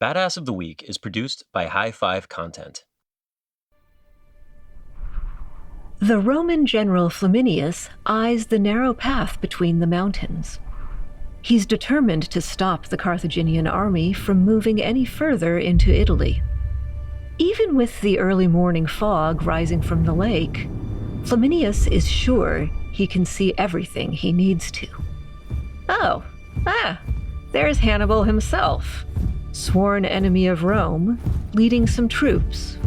Badass of the Week is produced by High Five Content. The Roman general Flaminius eyes the narrow path between the mountains. He's determined to stop the Carthaginian army from moving any further into Italy. Even with the early morning fog rising from the lake, Flaminius is sure he can see everything he needs to. There's Hannibal himself, sworn enemy of Rome, leading some troops.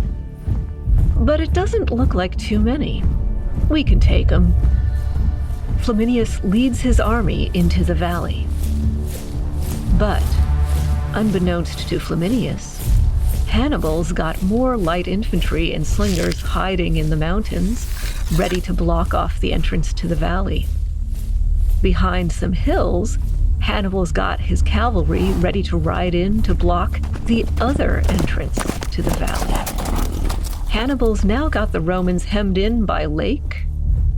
But it doesn't look like too many. We can take them. Flaminius leads his army into the valley. But, unbeknownst to Flaminius, Hannibal's got more light infantry and slingers hiding in the mountains, ready to block off the entrance to the valley. Behind some hills, Hannibal's got his cavalry ready to ride in to block the other entrance to the valley. Hannibal's now got the Romans hemmed in by lake,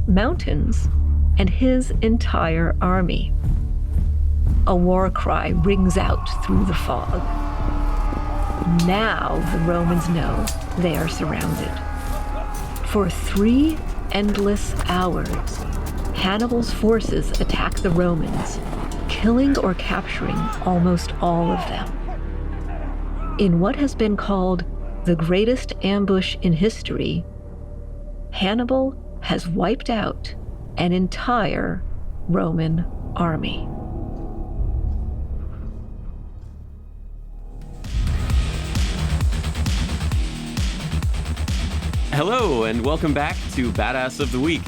mountains, and his entire army. A war cry rings out through the fog. Now the Romans know they are surrounded. For 3 endless hours, Hannibal's forces attack the Romans, killing or capturing almost all of them. In what has been called the greatest ambush in history, Hannibal has wiped out an entire Roman army. Hello, and welcome back to Badass of the Week.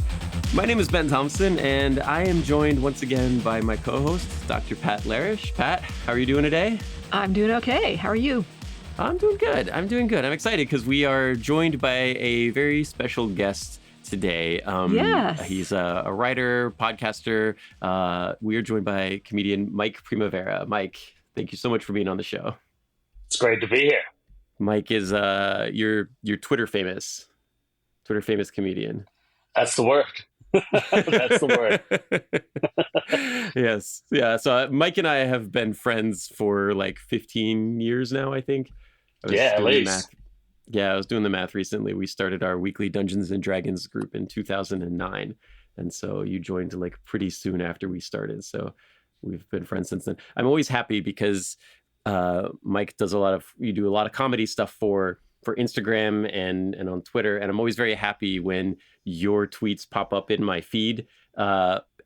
My name is Ben Thompson, and I am joined once again by my co-host, Dr. Pat Larish. Pat, how are you doing today? I'm doing okay. How are you? I'm doing good. I'm excited because we are joined by a very special guest today. Yes. He's a writer, podcaster. We are joined by comedian Mike Primavera. Mike, thank you so much for being on the show. It's great to be here. Mike is your Twitter famous comedian. That's the word. That's the word. Yes. Yeah. So Mike and I have been friends for like 15 years now, I think. At least. I was doing the math recently. We started our weekly Dungeons and Dragons group in 2009. And so you joined like pretty soon after we started. So we've been friends since then. I'm always happy because Mike does you do a lot of comedy stuff for Instagram and on Twitter. And I'm always very happy when your tweets pop up in my feed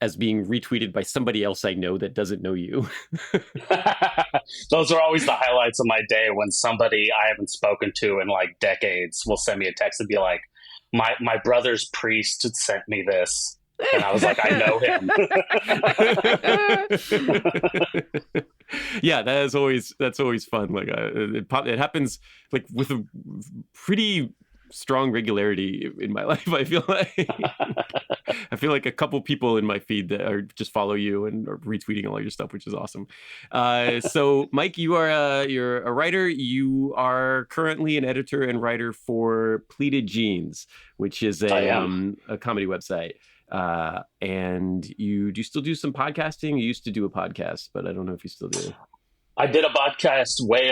as being retweeted by somebody else I know that doesn't know you. Those are always the highlights of my day, when somebody I haven't spoken to in like decades will send me a text and be like, my brother's priest sent me this. And I was like, I know him. Yeah, that's always fun. Like it happens like with a pretty strong regularity in my life. I feel like a couple people in my feed that are just follow you and are retweeting all your stuff, which is awesome. So Mike, you're a writer. You are currently an editor and writer for Pleated Jeans, which is a comedy website. And you still do some podcasting? You used to do a podcast, but I don't know if you still do. I did a podcast way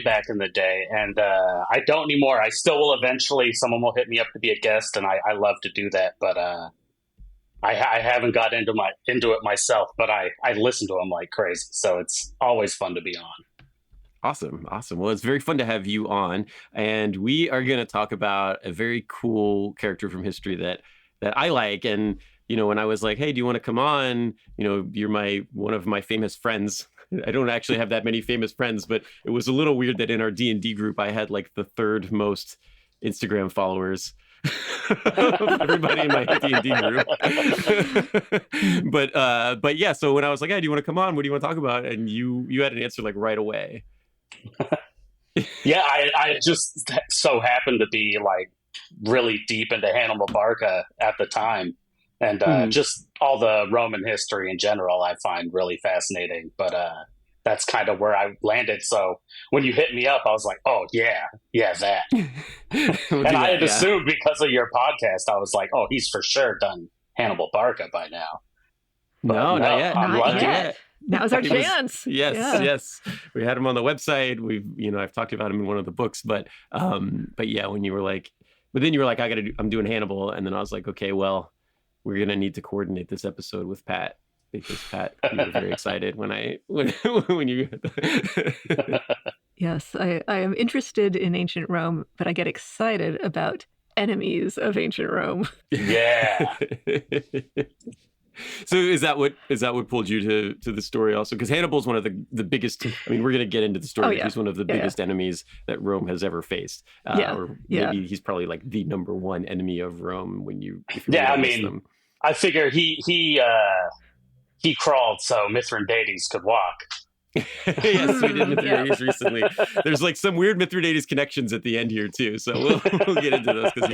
back in the day, and I don't anymore. I still will eventually. Someone will hit me up to be a guest, and I love to do that. But I haven't got into it myself. But I listen to them like crazy, so it's always fun to be on. Awesome. Well, it's very fun to have you on, and we are going to talk about a very cool character from history that I like. And when I was like, hey, do you want to come on? You're one of my famous friends. I don't actually have that many famous friends, but it was a little weird that in our D&D group, I had like the 3rd most Instagram followers of everybody in my D&D group. But yeah, so when I was like, hey, do you want to come on? What do you want to talk about? And you had an answer like right away. Yeah, I just so happened to be like really deep into Hannibal Barca at the time. And just all the Roman history in general, I find really fascinating. But that's kind of where I landed. So when you hit me up, I was like, oh, yeah, that. And I had assumed because of your podcast, I was like, oh, he's for sure done Hannibal Barca by now. But no, not yet. I'm Not lucky. yet. Now's our chance. Yes, Yeah. yes. We had him on the website. I've talked about him in one of the books, but yeah, when you were like, but then you were like, I'm doing Hannibal. And then I was like, okay, well, we're going to need to coordinate this episode with Pat, because Pat, you were very excited when you. Yes, I am interested in ancient Rome, but I get excited about enemies of ancient Rome. Yeah. So is that what pulled you to the story also? Because Hannibal's one of the biggest. I mean, we're going to get into the story. Oh, yeah. He's one of the biggest enemies that Rome has ever faced. Or maybe he's probably like the number one enemy of Rome when you. Yeah, I mean, I figure he crawled so Mithridates could walk. Yes, we did Mithridates recently. There's like some weird Mithridates connections at the end here too, so we'll get into those because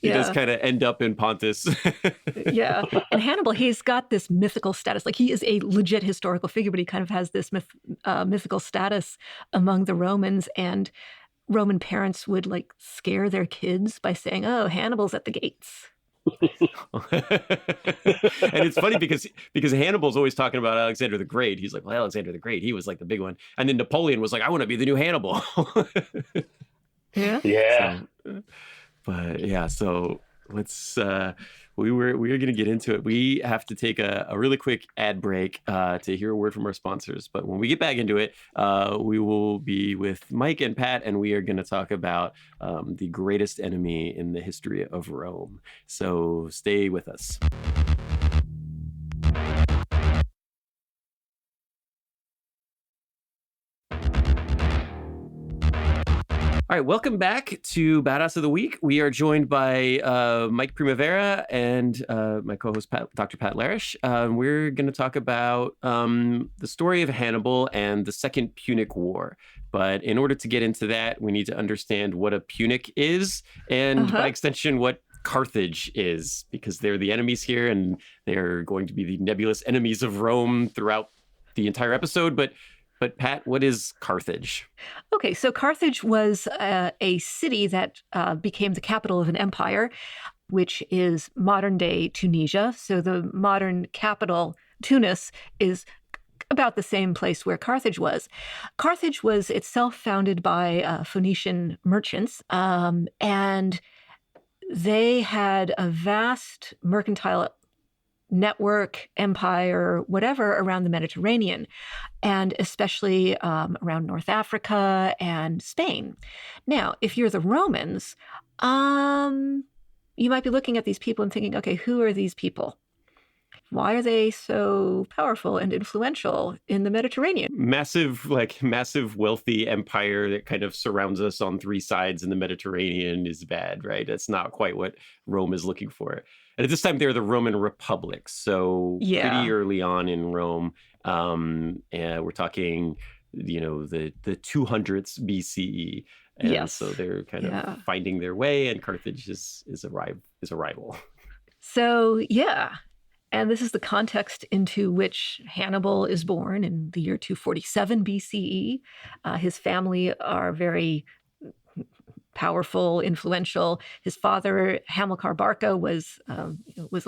he does kind of end up in Pontus. Yeah, and Hannibal, he's got this mythical status. Like, he is a legit historical figure, but he kind of has this mythical status among the Romans, and Roman parents would like scare their kids by saying, "Oh, Hannibal's at the gates." And it's funny because Hannibal's always talking about Alexander the Great. He's like, well, Alexander the Great, he was like the big one. And then Napoleon was like, I want to be the new Hannibal. Yeah. But yeah, so let's we are going to get into it. We have to take a really quick ad break to hear a word from our sponsors. But when we get back into it, we will be with Mike and Pat, and we are going to talk about the greatest enemy in the history of Rome. So stay with us. All right, welcome back to Badass of the Week. We are joined by Mike Primavera and my co-host Dr. Pat Larish. We're going to talk about the story of Hannibal and the Second Punic War. But in order to get into that, we need to understand what a Punic is, and by extension, what Carthage is, because they're the enemies here, and they're going to be the nebulous enemies of Rome throughout the entire episode. But Pat, what is Carthage? Okay, so Carthage was a city that became the capital of an empire, which is modern-day Tunisia. So the modern capital, Tunis, is about the same place where Carthage was. Carthage was itself founded by Phoenician merchants, and they had a vast mercantile network, empire, whatever, around the Mediterranean, and especially around North Africa and Spain. Now, if you're the Romans, you might be looking at these people and thinking, okay, who are these people? Why are they so powerful and influential in the Mediterranean? Massive, wealthy empire that kind of surrounds us on three sides in the Mediterranean is bad, right? That's not quite what Rome is looking for. And at this time, they're the Roman Republic. So pretty early on in Rome, and we're talking, the 200s BCE. And so they're kind of finding their way, and Carthage is a rival. So, and this is the context into which Hannibal is born in the year 247 BCE. His family are very powerful, influential. His father, Hamilcar Barca, was a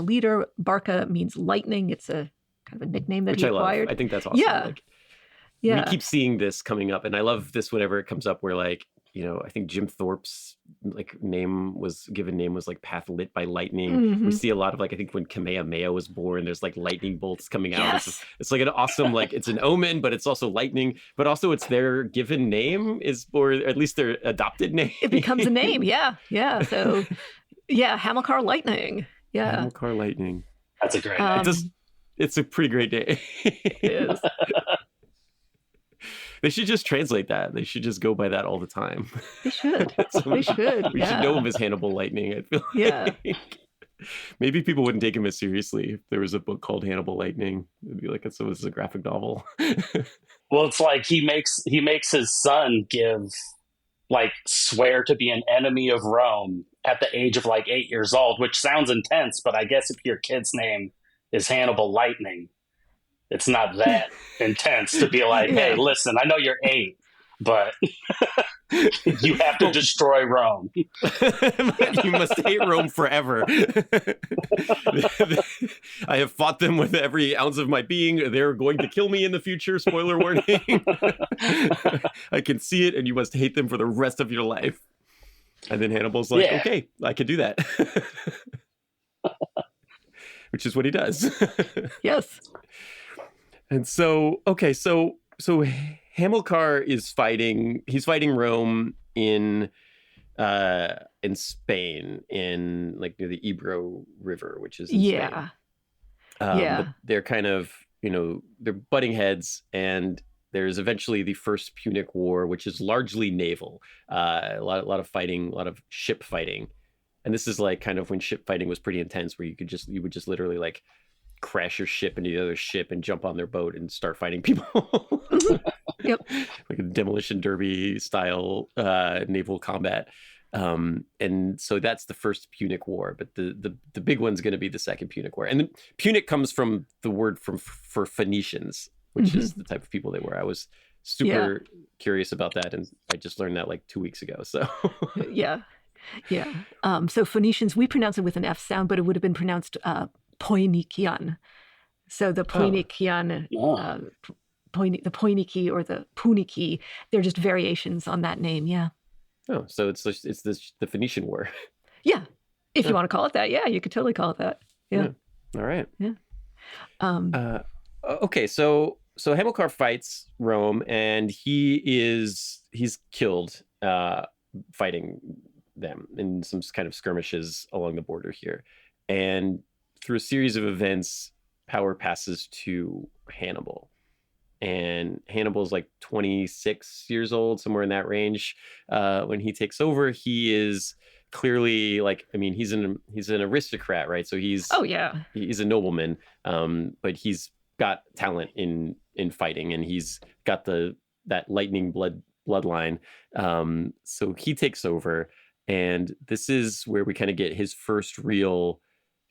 leader. Barca means lightning. It's a kind of a nickname that he acquired. I love. I think that's awesome. We keep seeing this coming up, and I love this whenever it comes up where I think Jim Thorpe's name was path lit by lightning. Mm-hmm. We see a lot of I think when Kamehameha was born, there's lightning bolts coming out. Yes. It's like an awesome, it's an omen, but it's also lightning, but also it's their given name or at least their adopted name. It becomes a name. Yeah. So Hamilcar Lightning. Yeah. Hamilcar Lightning. That's a great name. It's a pretty great name. It is. They should just translate that. They should just go by that all the time. They should. We should know him as Hannibal Lightning, I feel like. Maybe people wouldn't take him as seriously if there was a book called Hannibal Lightning. It'd be like it's a graphic novel. Well, it's like he makes his son swear to be an enemy of Rome at the age of 8 years old, which sounds intense, but I guess if your kid's name is Hannibal Lightning, it's not that intense to be like, hey, listen, I know you're 8, but You have to destroy Rome. You must hate Rome forever. I have fought them with every ounce of my being. They're going to kill me in the future. Spoiler warning. I can see it, and you must hate them for the rest of your life. And then Hannibal's like, okay, I can do that. Which is what he does. Yes. And so, okay, so Hamilcar is fighting. He's fighting Rome in Spain, in like near the Ebro River, which is in Spain. But they're kind of, they're butting heads, and there's eventually the First Punic War, which is largely naval. A lot of fighting, a lot of ship fighting. And this is like kind of when ship fighting was pretty intense, where you would just literally like crash your ship into the other ship and jump on their boat and start fighting people. Yep. Like a demolition derby style naval combat. And so that's the First Punic War, but the big one's going to be the Second Punic War. And the Punic comes from the word for Phoenicians, which is the type of people they were. I was super curious about that, and I just learned that like 2 weeks ago. So Yeah. So Phoenicians, we pronounce it with an F sound, but it would have been pronounced Poinician. So the Poinician, the Poiniki or the Puniki, they're just variations on that name. Yeah. Oh, so it's the Phoenician War. Yeah. If you want to call it that. Yeah, you could totally call it that. Yeah. All right. Yeah. Okay. So Hamilcar fights Rome, and he's killed fighting them in some kind of skirmishes along the border here. And through a series of events, power passes to Hannibal. And Hannibal's like 26 years old, somewhere in that range. When he takes over, he is clearly he's an aristocrat, right? So he's a nobleman, but he's got talent in fighting, and he's got that lightning bloodline. So he takes over, and this is where we kind of get his first real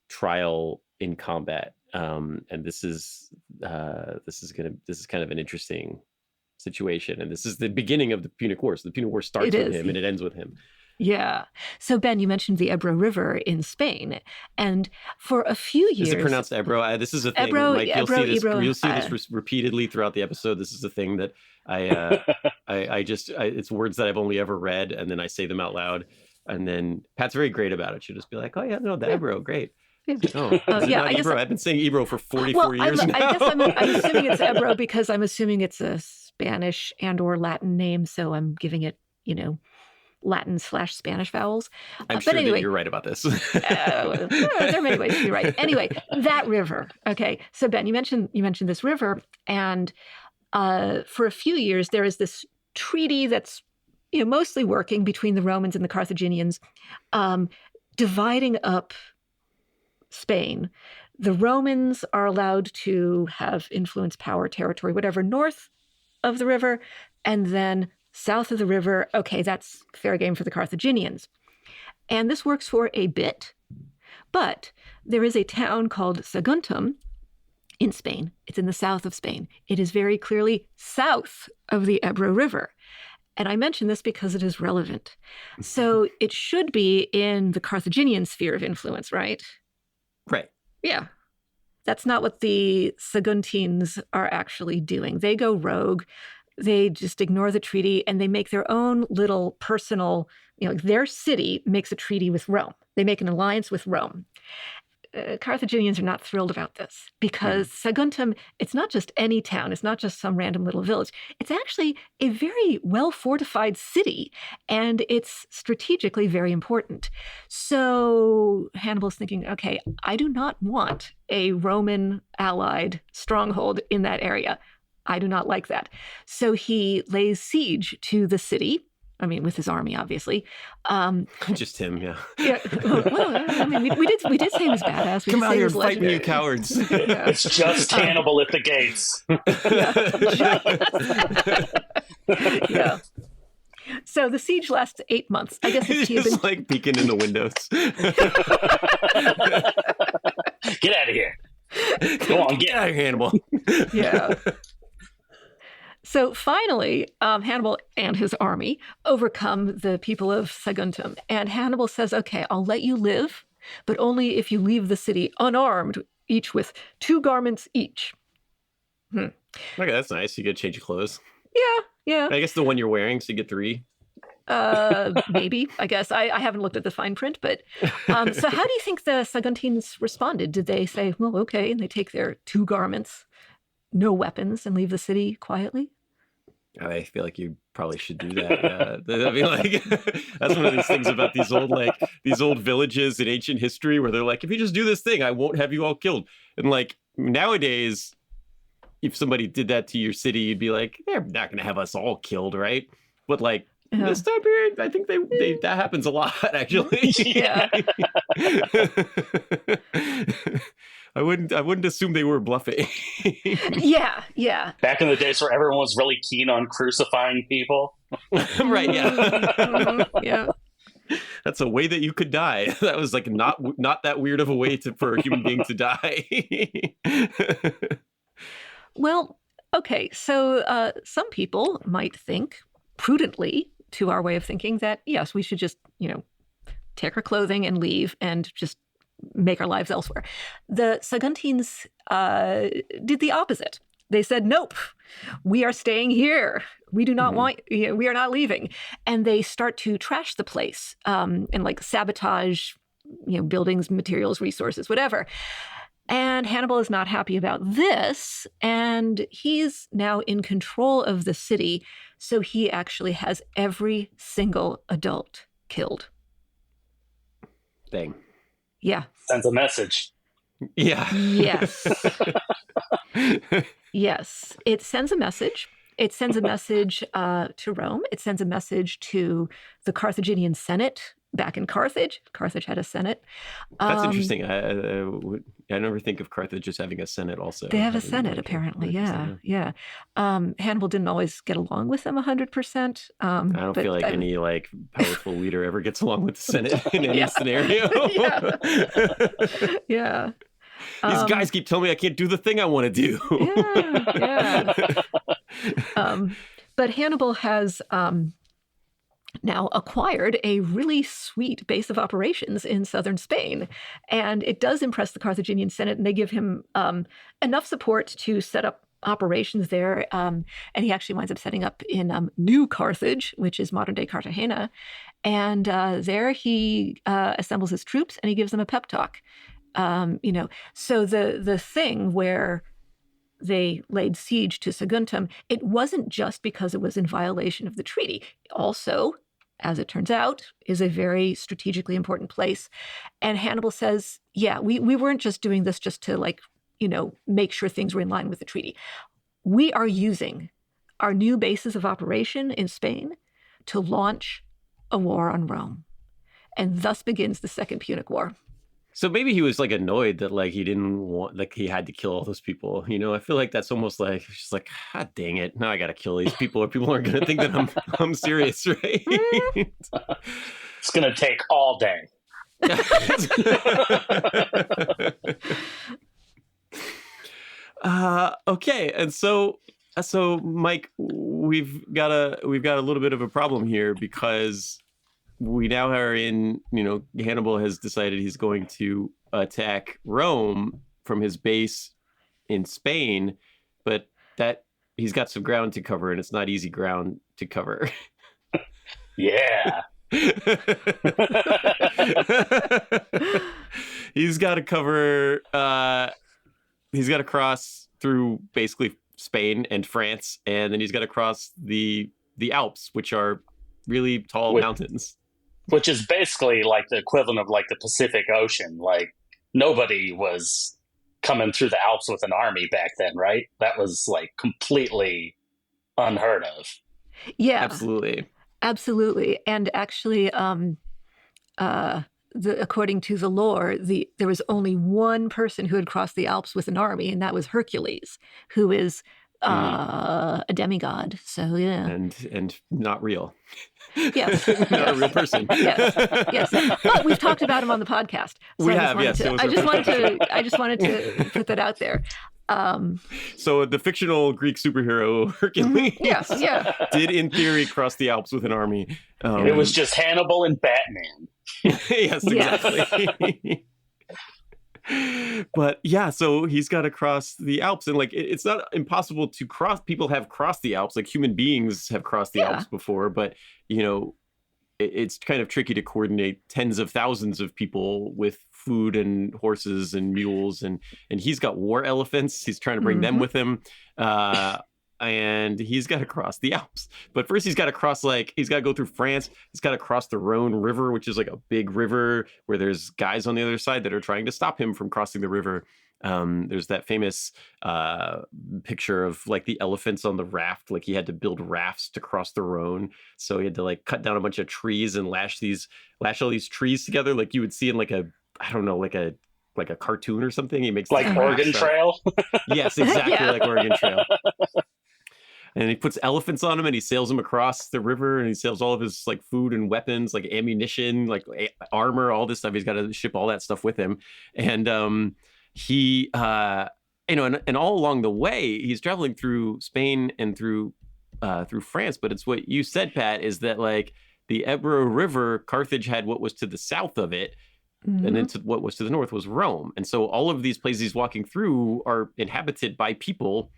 trial in combat. And this is kind of an interesting situation, and this is the beginning of the Punic War. So the Punic War starts with him and it ends with him. Yeah. So Ben, you mentioned the Ebro River in Spain, and for a few years, is it pronounced Ebro? This is a thing. Ebro, Mike, Ebro, you'll see this repeatedly throughout the episode. This is a thing that it's words that I've only ever read, and then I say them out loud, and then Pat's very great about it. She'll just be like, "Oh yeah, no, the Ebro, great." I've been saying Ebro for 44 years now. I guess I'm assuming it's Ebro because I'm assuming it's a Spanish and or Latin name, so I'm giving it, Latin/Spanish vowels. I'm sure that you're right about this. There are many ways to be right. Anyway, that river. Okay, so Ben, you mentioned this river, and for a few years there is this treaty that's mostly working between the Romans and the Carthaginians, dividing up Spain. The Romans are allowed to have influence, power, territory, whatever, north of the river, and then south of the river, okay, that's fair game for the Carthaginians. And this works for a bit, but there is a town called Saguntum in Spain. It's in the south of Spain. It is very clearly south of the Ebro River. And I mention this because it is relevant. So it should be in the Carthaginian sphere of influence, right? Right. Yeah. That's not what the Saguntines are actually doing. They go rogue. They just ignore the treaty, and they make their own little personal, their city makes a treaty with Rome. They make an alliance with Rome. Carthaginians are not thrilled about this because Saguntum, it's not just any town. It's not just some random little village. It's actually a very well-fortified city, and it's strategically very important. So Hannibal's thinking, okay, I do not want a Roman-allied stronghold in that area. I do not like that. So he lays siege to the city. I mean, with his army, obviously. Just him, yeah. Yeah. Well, we did say he was badass. Come out here and fight me, you cowards. Yeah. It's just Hannibal at the gates. Yeah. So the siege lasts 8 months. I guess it's just like peeking in the windows. Get out of here. Go on, get out of here, Hannibal. Yeah. So finally, Hannibal and his army overcome the people of Saguntum. And Hannibal says, okay, I'll let you live, but only if you leave the city unarmed, each with 2 garments each. Okay, that's nice. You get to change your clothes. Yeah. I guess the one you're wearing, so you get 3. Maybe, I guess. I haven't looked at the fine print, but so how do you think the Saguntines responded? Did they say, well, okay, and they take their 2 garments, no weapons, and leave the city quietly? I feel like you probably should do that. I mean, like, that's one of these things about these old villages in ancient history where they're like, if you just do this thing, I won't have you all killed. And like nowadays, if somebody did that to your city, you'd be like, they're not going to have us all killed, right? But like this time period, I think they that happens a lot, actually. Yeah. I wouldn't assume they were bluffing. Yeah. Back in the days where everyone was really keen on crucifying people. Right, yeah. Yeah. That's a way that you could die. That was like not that weird of a way for a human being to die. Well, okay, so some people might think prudently, to our way of thinking, that yes, we should just, take our clothing and leave and just make our lives elsewhere. The Saguntines did the opposite. They said, nope, we are staying here. We do not we are not leaving. And they start to trash the place and like sabotage, buildings, materials, resources, whatever. And Hannibal is not happy about this, and he's now in control of the city, so he actually has every single adult killed. Dang. Yeah. Sends a message. Yeah. Yes. Yes. It sends a message. It sends a message to Rome. It sends a message to the Carthaginian Senate back in Carthage. Carthage had a Senate. That's interesting. I never think of Carthage as having a Senate also. They have a Senate, apparently. Yeah. Hannibal didn't always get along with them 100%. I don't feel like any powerful leader ever gets along with the Senate in any scenario. Yeah. These guys keep telling me I can't do the thing I want to do. Yeah. But Hannibal has now acquired a really sweet base of operations in southern Spain. And it does impress the Carthaginian Senate, and they give him enough support to set up operations there. And he actually winds up setting up in New Carthage, which is modern-day Cartagena. And there he assembles his troops, and he gives them a pep talk. So the thing where they laid siege to Saguntum, it wasn't just because it was in violation of the treaty. Also, as it turns out, is a very strategically important place. And Hannibal says, yeah, we weren't just doing this just to make sure things were in line with the treaty. We are using our new bases of operation in Spain to launch a war on Rome. And thus begins the Second Punic War. So maybe he was annoyed that he didn't want, he had to kill all those people. I feel like that's almost just God dang it, now I got to kill these people, or people aren't going to think that I'm serious, right? It's going to take all day. Okay, and so Mike, we've got a little bit of a problem here, because we now are in, Hannibal has decided he's going to attack Rome from his base in Spain, but that he's got some ground to cover, and it's not easy ground to cover. Yeah. He's got to cover, he's got to cross through basically Spain and France, and then he's got to cross the Alps, which are really tall mountains. Which is basically the equivalent of the Pacific Ocean. Nobody was coming through the Alps with an army back then, right? That was completely unheard of. Yeah, absolutely. And actually, according to the lore, there was only one person who had crossed the Alps with an army, and that was Hercules, who is a demigod. So yeah, and not real. Yes, not a real person. Yes. But we've talked about him on the podcast. So we have, yes. I just wanted to put that out there. So the fictional Greek superhero Hercules Yes, yeah. did in theory cross the Alps with an army. It was just Hannibal and Batman. Yes, exactly. But yeah, so he's got to cross the Alps, and like it's not impossible to cross. People have crossed the Alps, like human beings have crossed the Alps before, but it's kind of tricky to coordinate tens of thousands of people with food and horses and mules, and he's got war elephants. He's trying to bring them with him. And he's got to cross the Alps. But first he's got to cross, he's got to go through France. He's got to cross the Rhone River, which is like a big river where there's guys on the other side that are trying to stop him from crossing the river. There's that famous picture of like the elephants on the raft. Like he had to build rafts to cross the Rhone. So he had to like cut down a bunch of trees and lash all these trees together. Like you would see in like a cartoon or something. He makes like Oregon Trail. Yes, exactly. Like Oregon Trail. And he puts elephants on him and he sails them across the river, and he sails all of his like food and weapons, like ammunition, like armor, all this stuff. He's got to ship all that stuff with him. And he, and all along the way, he's traveling through Spain and through France. But it's what you said, Pat, is that like the Ebro River, Carthage had what was to the south of it. And then what was to the north was Rome. And so all of these places he's walking through are inhabited by people,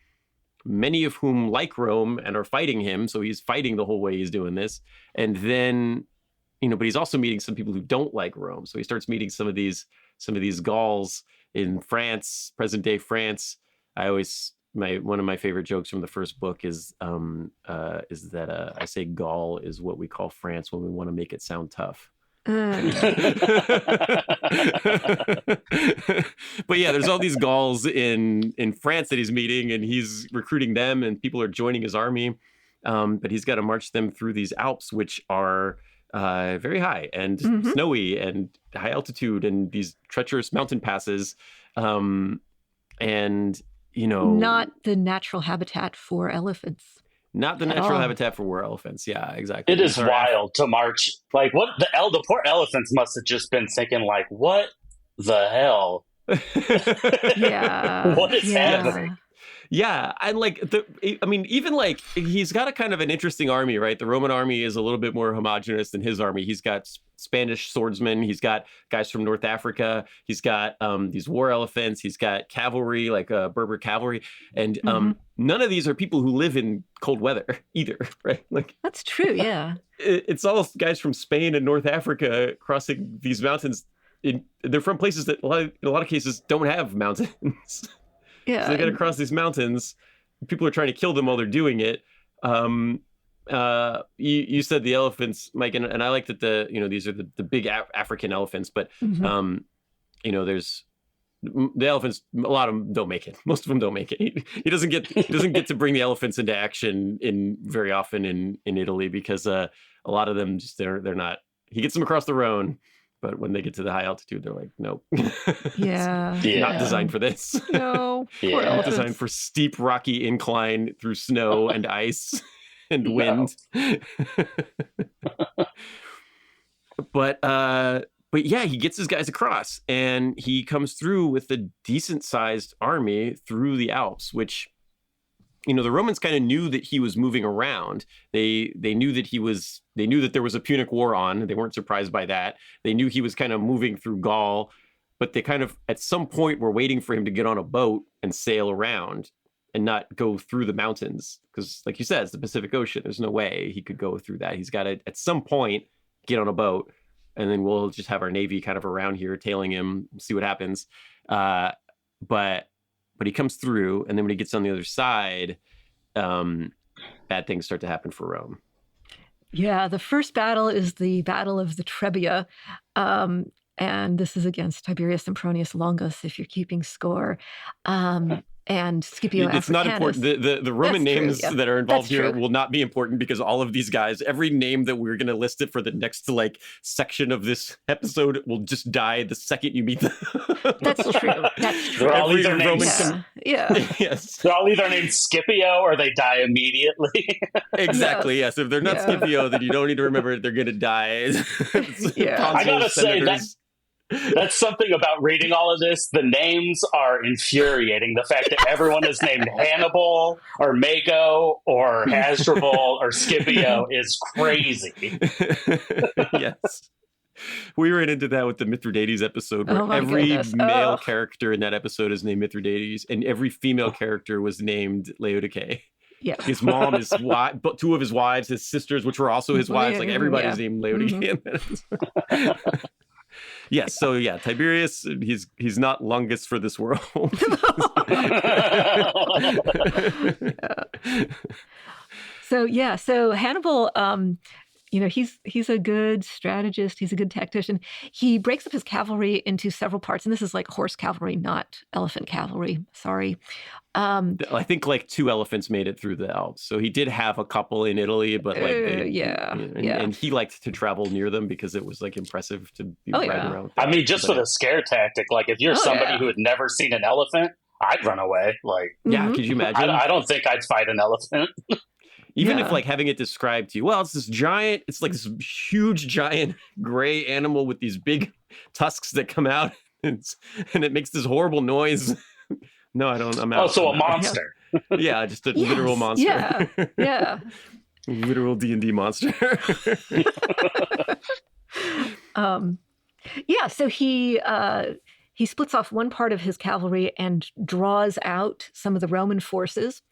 many of whom like Rome and are fighting him. So he's fighting the whole way he's doing this. And then, but he's also meeting some people who don't like Rome. So he starts meeting some of these Gauls in France, present day France. One of my favorite jokes from the first book is that I say Gaul is what we call France when we want to make it sound tough. But yeah, there's all these Gauls in France that he's meeting, and he's recruiting them, and people are joining his army. But he's got to march them through these Alps, which are very high and snowy and high altitude, and these treacherous mountain passes. Not the natural habitat for elephants. Not the natural habitat for war elephants. Yeah, exactly. It is wild to march. Like, what the poor elephants must have just been thinking, like, what the hell? Yeah. What is happening? Yeah, and even like he's got a kind of an interesting army, right? The Roman army is a little bit more homogenous than his army. He's got Spanish swordsmen, he's got guys from North Africa, he's got these war elephants, he's got cavalry, like Berber cavalry, and none of these are people who live in cold weather either, right? Like that's true, yeah. It's all guys from Spain and North Africa crossing these mountains. They're from places that in a lot of cases don't have mountains. Yeah, so they got to cross these mountains. People are trying to kill them while they're doing it. You said the elephants, Mike, and I like that these are the big African elephants, but there's the elephants. A lot of them don't make it. Most of them don't make it. He doesn't get to bring the elephants into action very often in Italy because a lot of them just they're not. He gets them across the Rhone. But when they get to the high altitude, they're like, nope. Yeah. Not designed for this. No. Not designed for steep, rocky incline through snow and ice and wind. But yeah, he gets his guys across, and he comes through with a decent-sized army through the Alps, which, the Romans kind of knew that he was moving around. They knew that there was a Punic War on. They weren't surprised by that. They knew he was kind of moving through Gaul, but they kind of, at some point, were waiting for him to get on a boat and sail around and not go through the mountains. Because, like you said, it's the Pacific Ocean. There's no way he could go through that. He's got to, at some point, get on a boat, and then we'll just have our Navy kind of around here tailing him, see what happens. But he comes through, and then when he gets on the other side, bad things start to happen for Rome. Yeah, the first battle is the Battle of the Trebia, and this is against Tiberius Sempronius Longus, if you're keeping score. And Scipio Africanus. It's not important. The Roman names that are involved here will not be important because all of these guys, every name that we're going to list it for the next section of this episode will just die the second you meet them. That's true. That's true. They're all either named, yes. They're all either named Scipio or they die immediately. Exactly. Yes. If they're not Scipio, then you don't need to remember it. They're going to die. I gotta say That's something about reading all of this. The names are infuriating. The fact that everyone is named Hannibal or Mago or Hasdrubal or Scipio is crazy. Yes. We ran into that with the Mithridates episode, where every male character in that episode is named Mithridates, and every female character was named Laodice. Yeah. His mom, his wife, but two of his wives, his sisters, which were also his wives, like everybody's named Laodice. Yes, so yeah, Tiberius, he's not Lungus for this world. So Hannibal, he's a good strategist. He's a good tactician. He breaks up his cavalry into several parts, and this is like horse cavalry, not elephant cavalry. Sorry. I think like 2 elephants made it through the Alps. So he did have a couple in Italy, but like and he liked to travel near them because it was like impressive to be riding around with them. I mean, just for the scare tactic, like if you're somebody who had never seen an elephant, I'd run away. Like, could you imagine? I don't think I'd fight an elephant. Even if like having it described to you, well, it's this giant, it's like this huge, giant gray animal with these big tusks that come out and it makes this horrible noise. No, I don't. I'm out. Oh, so a monster. Yeah, just a literal monster. Yeah. Literal D&D monster. So he splits off one part of his cavalry and draws out some of the Roman forces.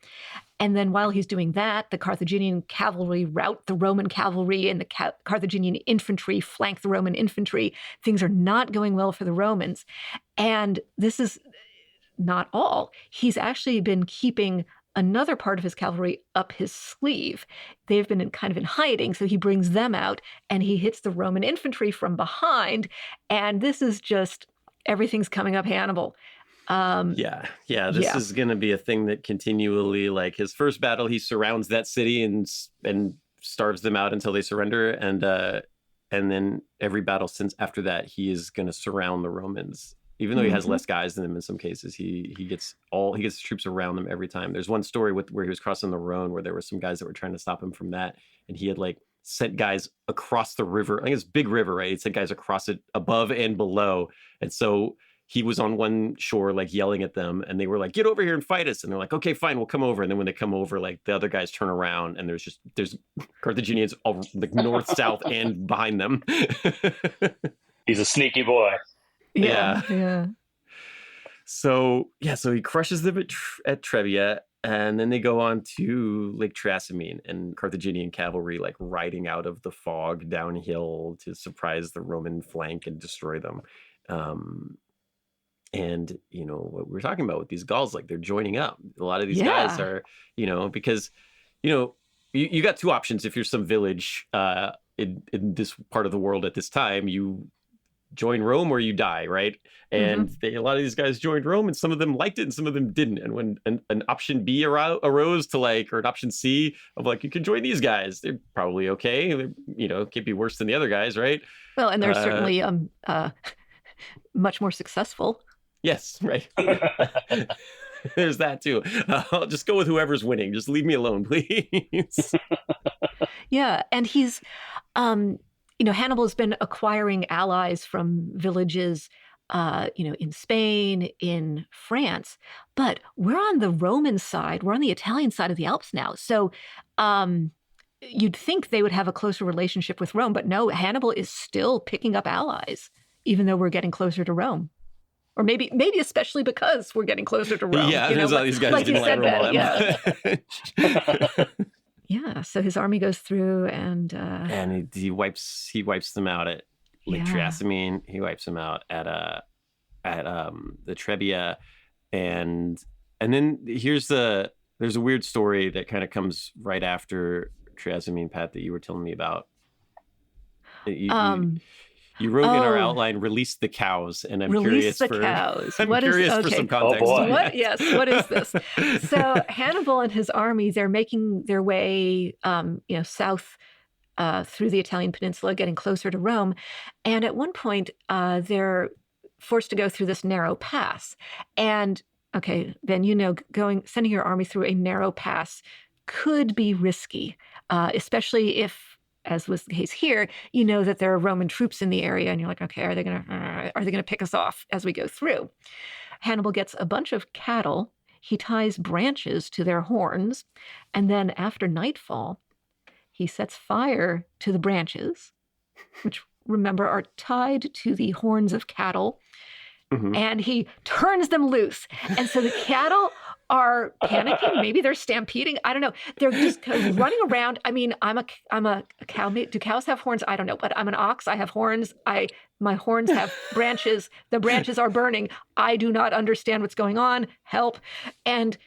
And then while he's doing that, the Carthaginian cavalry rout the Roman cavalry, and the Carthaginian infantry flank the Roman infantry. Things are not going well for the Romans. And this is not all. He's actually been keeping another part of his cavalry up his sleeve. They've been kind of in hiding, so he brings them out, and he hits the Roman infantry from behind. And this is just, everything's coming up Hannibal. This is going to be a thing that continually, like his first battle, he surrounds that city and starves them out until they surrender, and then every battle since after that, he is going to surround the Romans. Even though he has less guys than them in some cases, he gets troops around them every time. There's one story where he was crossing the Rhone where there were some guys that were trying to stop him from that, and he had like sent guys across the river. I think it's a big river, right? He sent guys across it above and below, and so he was on one shore, like yelling at them, and they were like, "Get over here and fight us!" And they're like, "Okay, fine, we'll come over." And then when they come over, like the other guys turn around, and there's Carthaginians all like north, south, and behind them. He's a sneaky boy. Yeah. So he crushes them at Trebia, and then they go on to Lake Trasimene, and Carthaginian cavalry like riding out of the fog downhill to surprise the Roman flank and destroy them. And what we were talking about with these Gauls, like they're joining up. A lot of these guys are, because you got 2 options if you're some village in this part of the world at this time. You join Rome or you die, right? And a lot of these guys joined Rome, and some of them liked it and some of them didn't. And when an option B arose to or an option C of like, you can join these guys, they're probably okay. It can't be worse than the other guys, right? Well, and they're certainly much more successful. Yes, right. There's that too. I'll just go with whoever's winning. Just leave me alone, please. Yeah, and he's Hannibal has been acquiring allies from villages, in Spain, in France, but we're on the Roman side. We're on the Italian side of the Alps now. So you'd think they would have a closer relationship with Rome, but no, Hannibal is still picking up allies, even though we're getting closer to Rome. Or maybe especially because we're getting closer to Rome. Yeah, there's all these guys didn't like Rome all that much. Yeah, so his army goes through and he wipes them out at Lake Trasimene. He wipes them out at the Trebia, and then there's a weird story that kind of comes right after Trasimene, Pat, that you were telling me about. You wrote in our outline, "Release the cows," and I'm curious for cows. I'm curious for some context. Oh boy. What is this? So Hannibal and his army, they're making their way, south through the Italian peninsula, getting closer to Rome, and at one point, they're forced to go through this narrow pass. And okay, Ben, sending your army through a narrow pass could be risky, especially if as was the case here, you know that there are Roman troops in the area, and you're like, okay, are they gonna pick us off as we go through? Hannibal gets a bunch of cattle. He ties branches to their horns, and then after nightfall, he sets fire to the branches, which, remember, are tied to the horns of cattle, and he turns them loose. And so the cattle are panicking. Maybe they're stampeding. I don't know. They're just kind of running around. I mean, I'm a cow. Do cows have horns? I don't know. But I'm an ox. I have horns. My horns have branches. The branches are burning. I do not understand what's going on. Help. And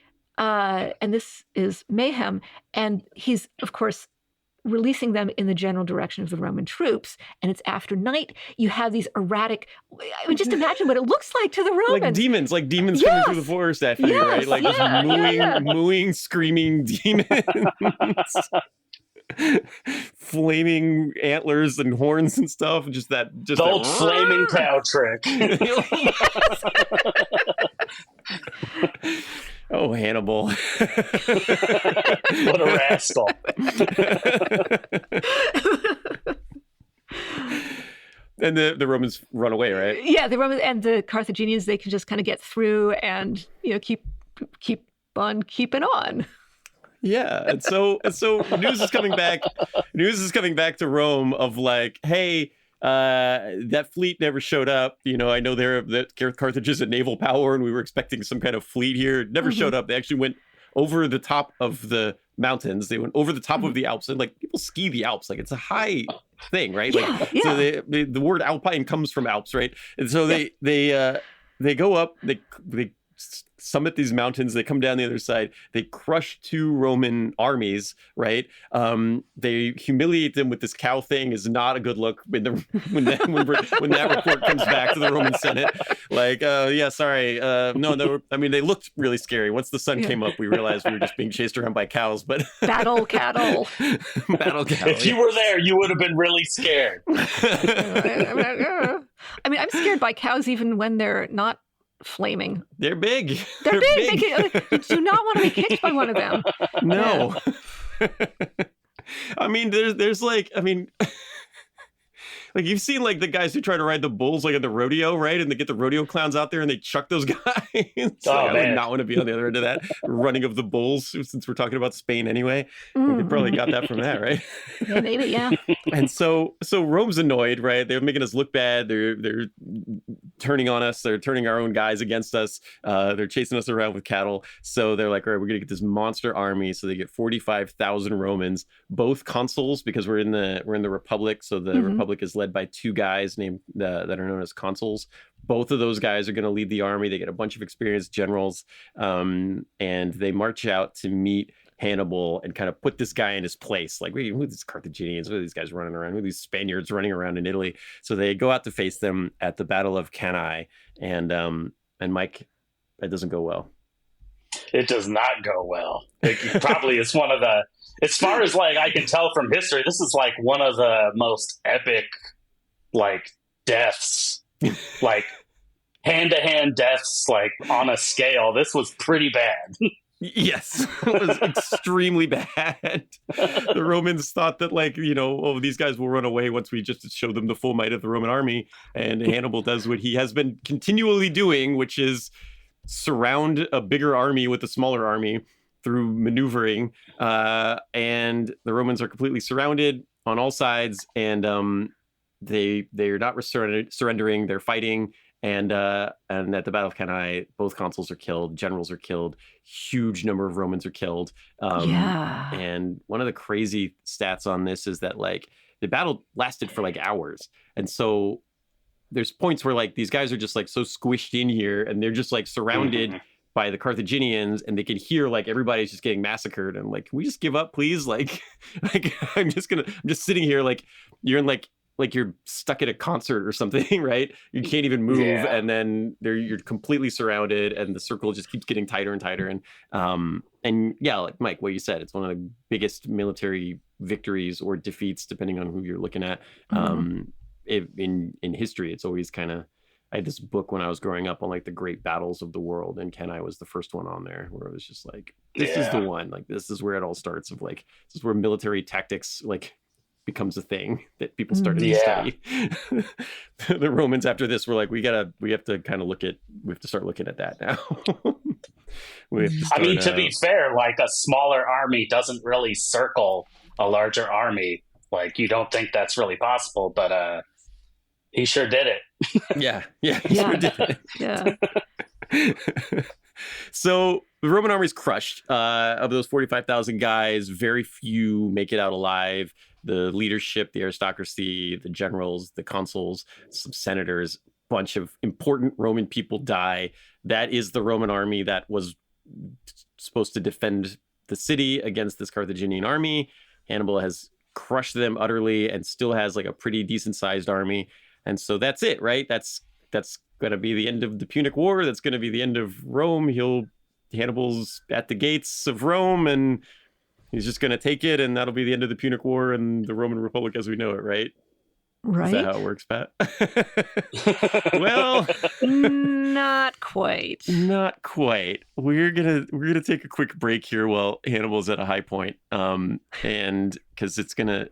this is mayhem. And he's, of course, releasing them in the general direction of the Roman troops. And it's after night. You have these erratic, I mean, just imagine what it looks like to the Romans. Like demons coming through the forest after you, right? Like just mooing, screaming demons. Flaming antlers and horns and stuff. Just the old flaming cow trick. Oh, Hannibal. What a rascal. And the Romans run away, right? Yeah, the Romans and the Carthaginians, they can just kind of get through and, keep on keeping on. Yeah. And so news is coming back. News is coming back to Rome of like, hey, that fleet never showed up. I know that Carthage is a naval power and we were expecting some kind of fleet here. It never showed up. They actually went over the top of the mountains. They went over the top of the Alps, and like people ski the Alps. Like it's a high thing, right? So the word Alpine comes from Alps, right? And so they go up, they summit these mountains, they come down the other side, they crush 2 Roman armies, right? They humiliate them with this cow thing. Is not a good look when that report comes back to the Roman Senate. Like, sorry, no, they looked really scary. Once the sun came up, we realized we were just being chased around by cows. But battle cattle. If you were there, you would have been really scared. I mean, I'm scared by cows even when they're not flaming. They're big. They're big. You do not want to be kicked by one of them. No. I mean, there's like, like you've seen like the guys who try to ride the bulls like at the rodeo, right? And they get the rodeo clowns out there and they chuck those guys. I would not want to be on the other end of that running of the bulls, since we're talking about Spain anyway. They probably got that from that, right? Yeah, maybe, yeah. And so Rome's annoyed, right? They're making us look bad. They're turning on us. They're turning our own guys against us. They're chasing us around with cattle. So they're like, all right, we're gonna get this monster army. So they get 45,000 Romans, both consuls, because we're in the Republic. So the Republic is led by 2 guys named that are known as consuls. Both of those guys are going to lead the army. They get a bunch of experienced generals, and they march out to meet Hannibal and kind of put this guy in his place. Like, who are these Carthaginians? Who are these guys running around? Who are these Spaniards running around in Italy? So they go out to face them at the Battle of Cannae, and Mike, that doesn't go well. It does not go well. It probably is one of the, as far as like I can tell from history, this is like one of the most epic like deaths, like hand-to-hand deaths, like on a scale. This was pretty bad. Yes, it was extremely bad. The Romans thought that, like, these guys will run away once we just show them the full might of the Roman army. And Hannibal does what he has been continually doing, which is surround a bigger army with a smaller army through maneuvering. And the Romans are completely surrounded on all sides, and they're not surrendering. They're fighting. And at the Battle of Cannae, both consuls are killed, generals are killed, huge number of Romans are killed. And one of the crazy stats on this is that like the battle lasted for like hours. And so there's points where like these guys are just like so squished in here and they're just like surrounded by the Carthaginians, and they can hear like everybody's just getting massacred. And like, can we just give up, please? Like I'm just sitting here like you're in like you're stuck at a concert or something, right? You can't even move, and then you're completely surrounded, and the circle just keeps getting tighter and tighter. And yeah, like Mike, what you said, it's one of the biggest military victories or defeats, depending on who you're looking at. In history, it's always kind of. I had this book when I was growing up on like the great battles of the world, and Cannae was the first one on there, where it was just like, this is the one. Like this is where it all starts. Of like, this is where military tactics like becomes a thing that people started to study. The Romans after this were like, we have to start looking at that now. I mean, to be fair, like a smaller army doesn't really circle a larger army. Like, you don't think that's really possible, but he sure did it. Sure did it. So the Roman army is crushed. Of those 45,000 guys, very few make it out alive. The leadership, the aristocracy, the generals, the consuls, some senators, bunch of important Roman people die. That is the Roman army that was supposed to defend the city against this Carthaginian army. Hannibal has crushed them utterly and still has like a pretty decent sized army. And so that's it, right? That's going to be the end of the Punic War. That's going to be the end of Rome. Hannibal's at the gates of Rome and he's just going to take it, and that'll be the end of the Punic War and the Roman Republic as we know it, right? Right. Is that how it works, Pat? Well, not quite. Not quite. We're gonna take a quick break here while Hannibal's at a high point, and because it's gonna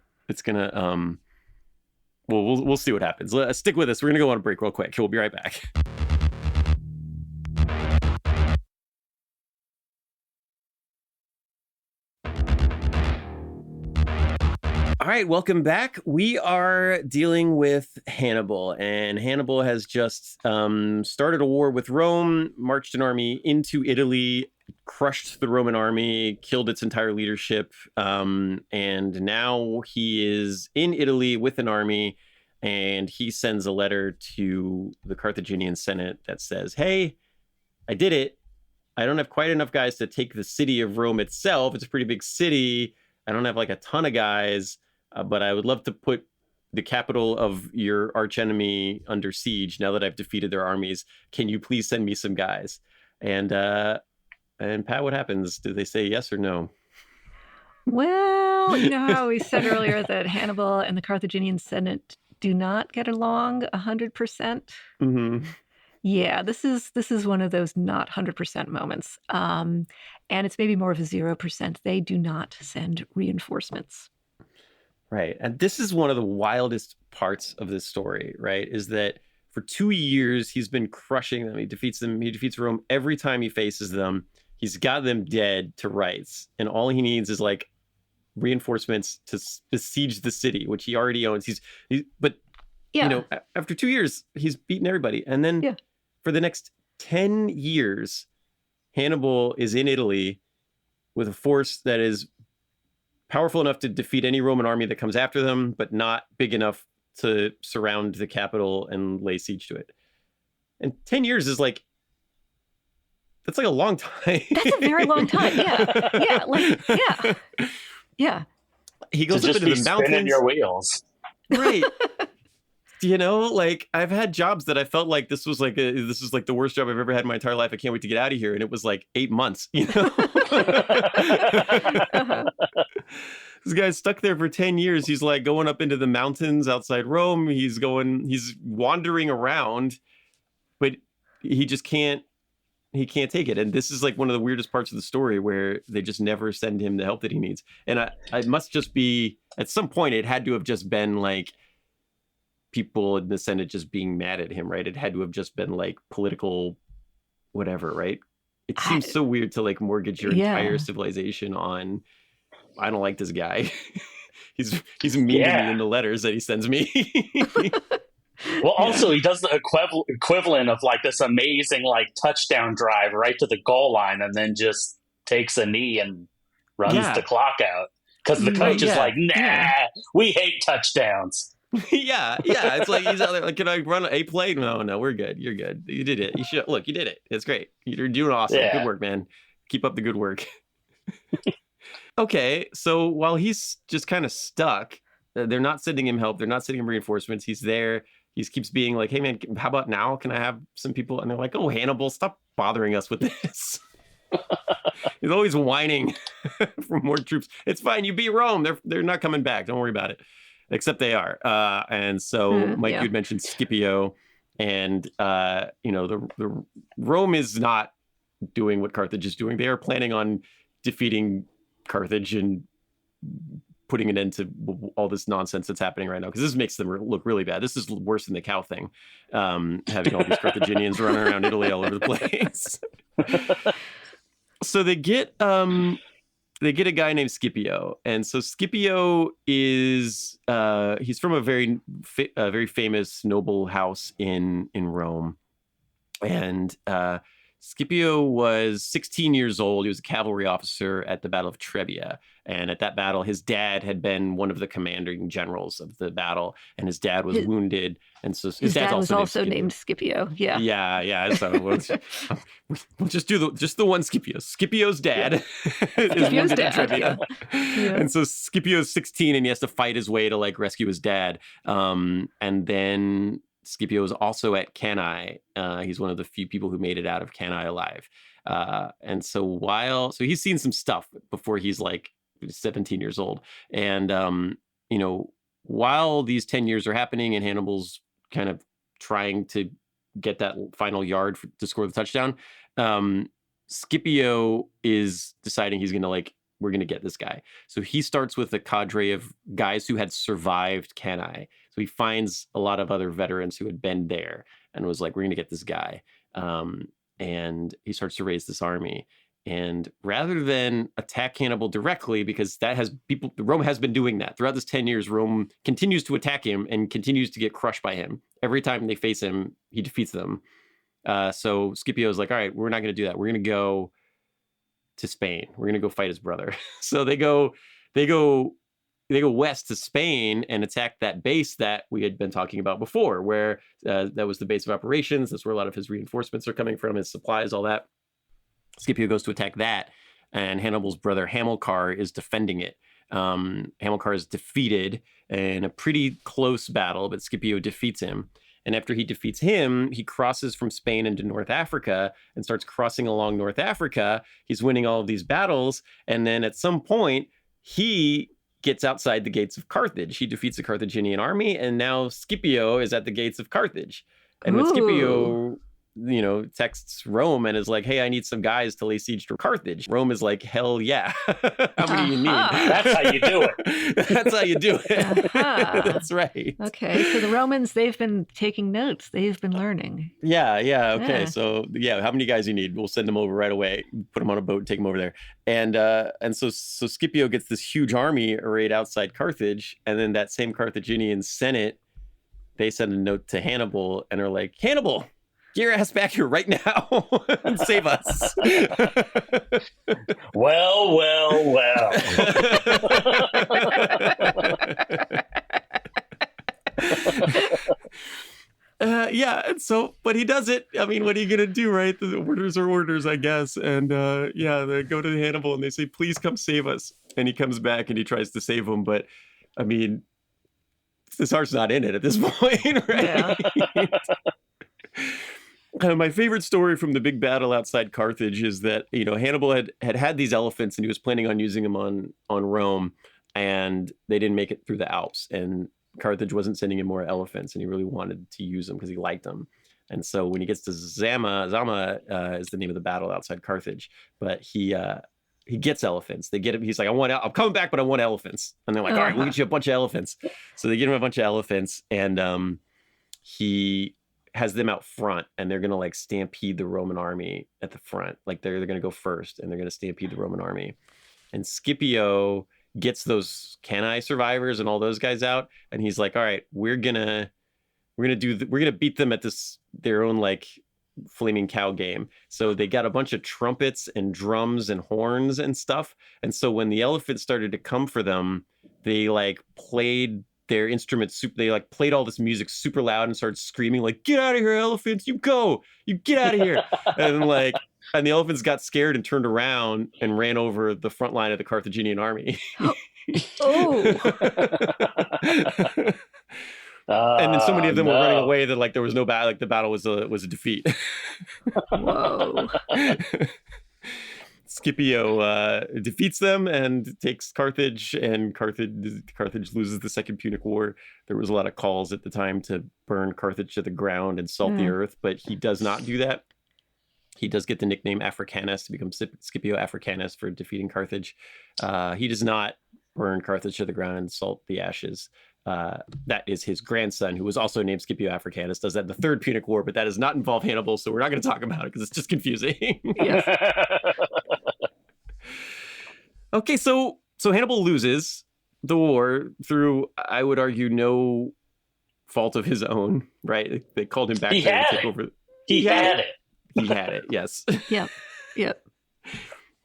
we'll see what happens. Stick with us. We're gonna go on a break real quick. We'll be right back. All right, welcome back. We are dealing with Hannibal, and Hannibal has just started a war with Rome, marched an army into Italy, crushed the Roman army, killed its entire leadership, and now he is in Italy with an army, and he sends a letter to the Carthaginian Senate that says, hey, I did it. I don't have quite enough guys to take the city of Rome itself. It's a pretty big city. I don't have like a ton of guys. But I would love to put the capital of your archenemy under siege now that I've defeated their armies. Can you please send me some guys? And Pat, what happens? Do they say yes or no? Well, you know how we said earlier that Hannibal and the Carthaginian Senate do not get along 100%? Mm-hmm. Yeah, this is one of those not 100% moments. And it's maybe more of a 0%. They do not send reinforcements. Right. And this is one of the wildest parts of this story, right? Is that for 2 years, he's been crushing them. He defeats them. He defeats Rome every time he faces them. He's got them dead to rights. And all he needs is like reinforcements to besiege the city, which he already owns. But you know, after 2 years, he's beaten everybody. And then for the next 10 years, Hannibal is in Italy with a force that is powerful enough to defeat any Roman army that comes after them, but not big enough to surround the capital and lay siege to it. And 10 years is like, that's like a long time. That's a very long time. Yeah. He goes up into the mountains. Spinning your wheels. Right. You know, like I've had jobs that I felt like this was like the worst job I've ever had in my entire life. I can't wait to get out of here. And it was like 8 months, you know? This guy's stuck there for 10 years. He's like going up into the mountains outside Rome. He's wandering around, but he can't take it. And this is like one of the weirdest parts of the story where they just never send him the help that he needs. And I must just be, at some point, it had to have just been like, people in the Senate just being mad at him, right? It had to have just been like political whatever, right? It seems so weird to like mortgage your entire civilization on, I don't like this guy. he's mean to me in the letters that he sends me. Well, also he does the equivalent of like this amazing like touchdown drive right to the goal line and then just takes a knee and runs the clock out. Because the coach is like, nah, we hate touchdowns. It's like he's out there like, can I run a play? No, we're good. You're good. You did it. You did it. It's great. You're doing awesome. Good work, man. Keep up the good work. Okay, so while he's just kind of stuck, they're not sending him help. They're not sending him reinforcements. He's there. He keeps being like, hey man, how about now? Can I have some people? And they're like, oh, Hannibal, stop bothering us with this. He's always whining for more troops. It's fine. You beat Rome. They're not coming back. Don't worry about it. Except they are. And so Mike, you'd mentioned Scipio, and the Rome is not doing what Carthage is doing. They are planning on defeating Carthage and putting an end to all this nonsense that's happening right now, because this makes them look really bad. This is worse than the cow thing, having all these Carthaginians running around Italy all over the place. So they get a guy named Scipio, and so Scipio is he's from a very famous noble house in Rome, and Scipio was 16 years old. He was a cavalry officer at the Battle of Trebia. And at that battle, his dad had been one of the commanding generals of the battle, and his dad was wounded. And so his dad was also named Scipio. Yeah. Yeah. So we'll just do the one Scipio. Scipio's dad is wounded at Trebia. Yeah. And so Scipio's 16 and he has to fight his way to like rescue his dad. And then Scipio is also at Cannae. He's one of the few people who made it out of Cannae alive. And so he's seen some stuff before he's like 17 years old. And, while these 10 years are happening and Hannibal's kind of trying to get that final yard to score the touchdown, Scipio is deciding we're going to get this guy. So he starts with a cadre of guys who had survived Cannae. So he finds a lot of other veterans who had been there and was like, we're going to get this guy. And he starts to raise this army. And rather than attack Hannibal directly, because Rome has been doing that throughout this 10 years, Rome continues to attack him and continues to get crushed by him. Every time they face him, he defeats them. So Scipio is like, all right, we're not going to do that. We're going to go to Spain. We're going to go fight his brother. So they go west to Spain and attack that base that we had been talking about before, where that was the base of operations. That's where a lot of his reinforcements are coming from, his supplies, all that. Scipio goes to attack that, and Hannibal's brother Hamilcar is defending it. Hamilcar is defeated in a pretty close battle, but Scipio defeats him. And after he defeats him, he crosses from Spain into North Africa and starts crossing along North Africa. He's winning all of these battles. And then at some point, he gets outside the gates of Carthage. He defeats the Carthaginian army, and now Scipio is at the gates of Carthage. And when Scipio, texts Rome and is like, hey, I need some guys to lay siege to Carthage, Rome is like, hell yeah. How many do you need? That's how you do it. That's how you do it. That's right. Okay, so the Romans, they've been taking notes. They've been learning. Yeah. Okay. So how many guys you need? We'll send them over right away. Put them on a boat and take them over there. And so Scipio gets this huge army arrayed outside Carthage, and then that same Carthaginian Senate, they send a note to Hannibal and are like, Hannibal, get your ass back here right now and save us. Well. And so, but he does it. I mean, what are you going to do, right? The orders are orders, I guess. And they go to Hannibal and they say, please come save us. And he comes back and he tries to save them. But I mean, his heart's not in it at this point, right? Yeah. My favorite story from the big battle outside Carthage is that, Hannibal had these elephants and he was planning on using them on Rome, and they didn't make it through the Alps, and Carthage wasn't sending him more elephants, and he really wanted to use them because he liked them. And so when he gets to Zama is the name of the battle outside Carthage, but he gets elephants. They get him. He's like, I'm coming back, but I want elephants. And they're like, all right, we'll get you a bunch of elephants. So they get him a bunch of elephants, and he has them out front, and they're gonna like stampede the Roman army at the front. Like they're gonna go first, and they're gonna stampede the Roman army. And Scipio gets those Cannae survivors and all those guys out, and he's like, all right, we're gonna beat them at their own like flaming cow game. So they got a bunch of trumpets and drums and horns and stuff. And so when the elephants started to come for them, they like played their instruments, they like played all this music super loud and started screaming like, get out of here, elephants, you get out of here. And the elephants got scared and turned around and ran over the front line of the Carthaginian army. And then so many of them were running away that like there was no battle, like the battle was a defeat. Whoa. Scipio defeats them and takes Carthage, and Carthage loses the Second Punic War. There was a lot of calls at the time to burn Carthage to the ground and salt the earth, but he does not do that. He does get the nickname Africanus to become Scipio Africanus for defeating Carthage. He does not burn Carthage to the ground and salt the ashes. That is his grandson, who was also named Scipio Africanus, does that in the Third Punic War, but that does not involve Hannibal, so we're not going to talk about it because it's just confusing. Okay, so Hannibal loses the war through, I would argue, no fault of his own, right? They called him back to take over. He had it. He had it, yes. Yep.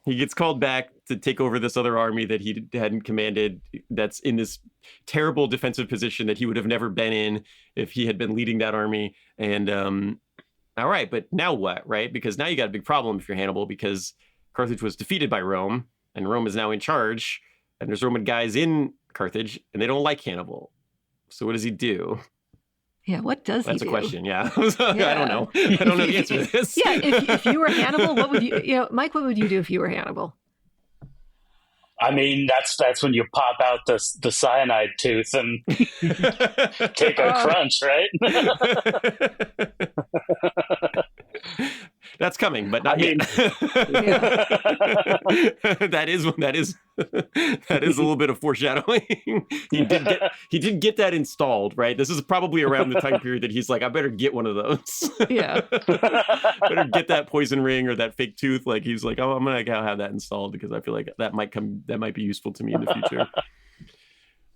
He gets called back to take over this other army that he hadn't commanded, that's in this terrible defensive position that he would have never been in if he had been leading that army. And all right, but now what, right? Because now you got a big problem if you're Hannibal, because Carthage was defeated by Rome, and Rome is now in charge, and there's Roman guys in Carthage, and they don't like Hannibal. So what does he do? Yeah, what does he do? That's a question, yeah. I don't know. I don't know the answer to this. Yeah, if you were Hannibal, what would you, Mike, what would you do if you were Hannibal? I mean, that's when you pop out the cyanide tooth and take a crunch, right? That's coming, but not yet. That is a little bit of foreshadowing. He did get that installed, right? This is probably around the time period that he's like, I better get one of those. Yeah. Better get that poison ring or that fake tooth. Like he's like, oh, I'm gonna have that installed because I feel like that might be useful to me in the future.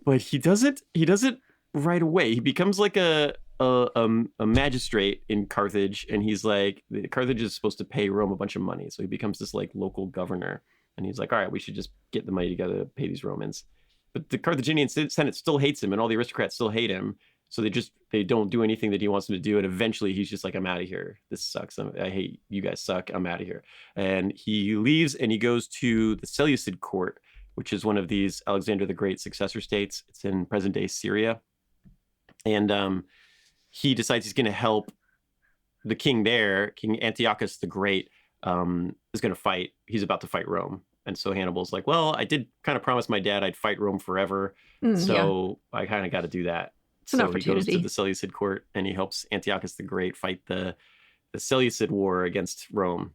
But he does it right away. He becomes like a magistrate in Carthage, and he's like, Carthage is supposed to pay Rome a bunch of money, so he becomes this like local governor, and he's like, all right, we should just get the money together to pay these Romans. But the Carthaginian Senate still hates him, and all the aristocrats still hate him, so they don't do anything that he wants them to do, and eventually he's just like, I'm out of here, this sucks, I hate you guys, suck, I'm out of here. And he leaves and he goes to the Seleucid court, which is one of these Alexander the Great successor states. It's in present day Syria, and he decides he's going to help the king there. King Antiochus the Great is going to fight. He's about to fight Rome. And so Hannibal's like, well, I did kind of promise my dad I'd fight Rome forever. So I kind of got to do that. So he goes to the Seleucid court and he helps Antiochus the Great fight the Seleucid War against Rome,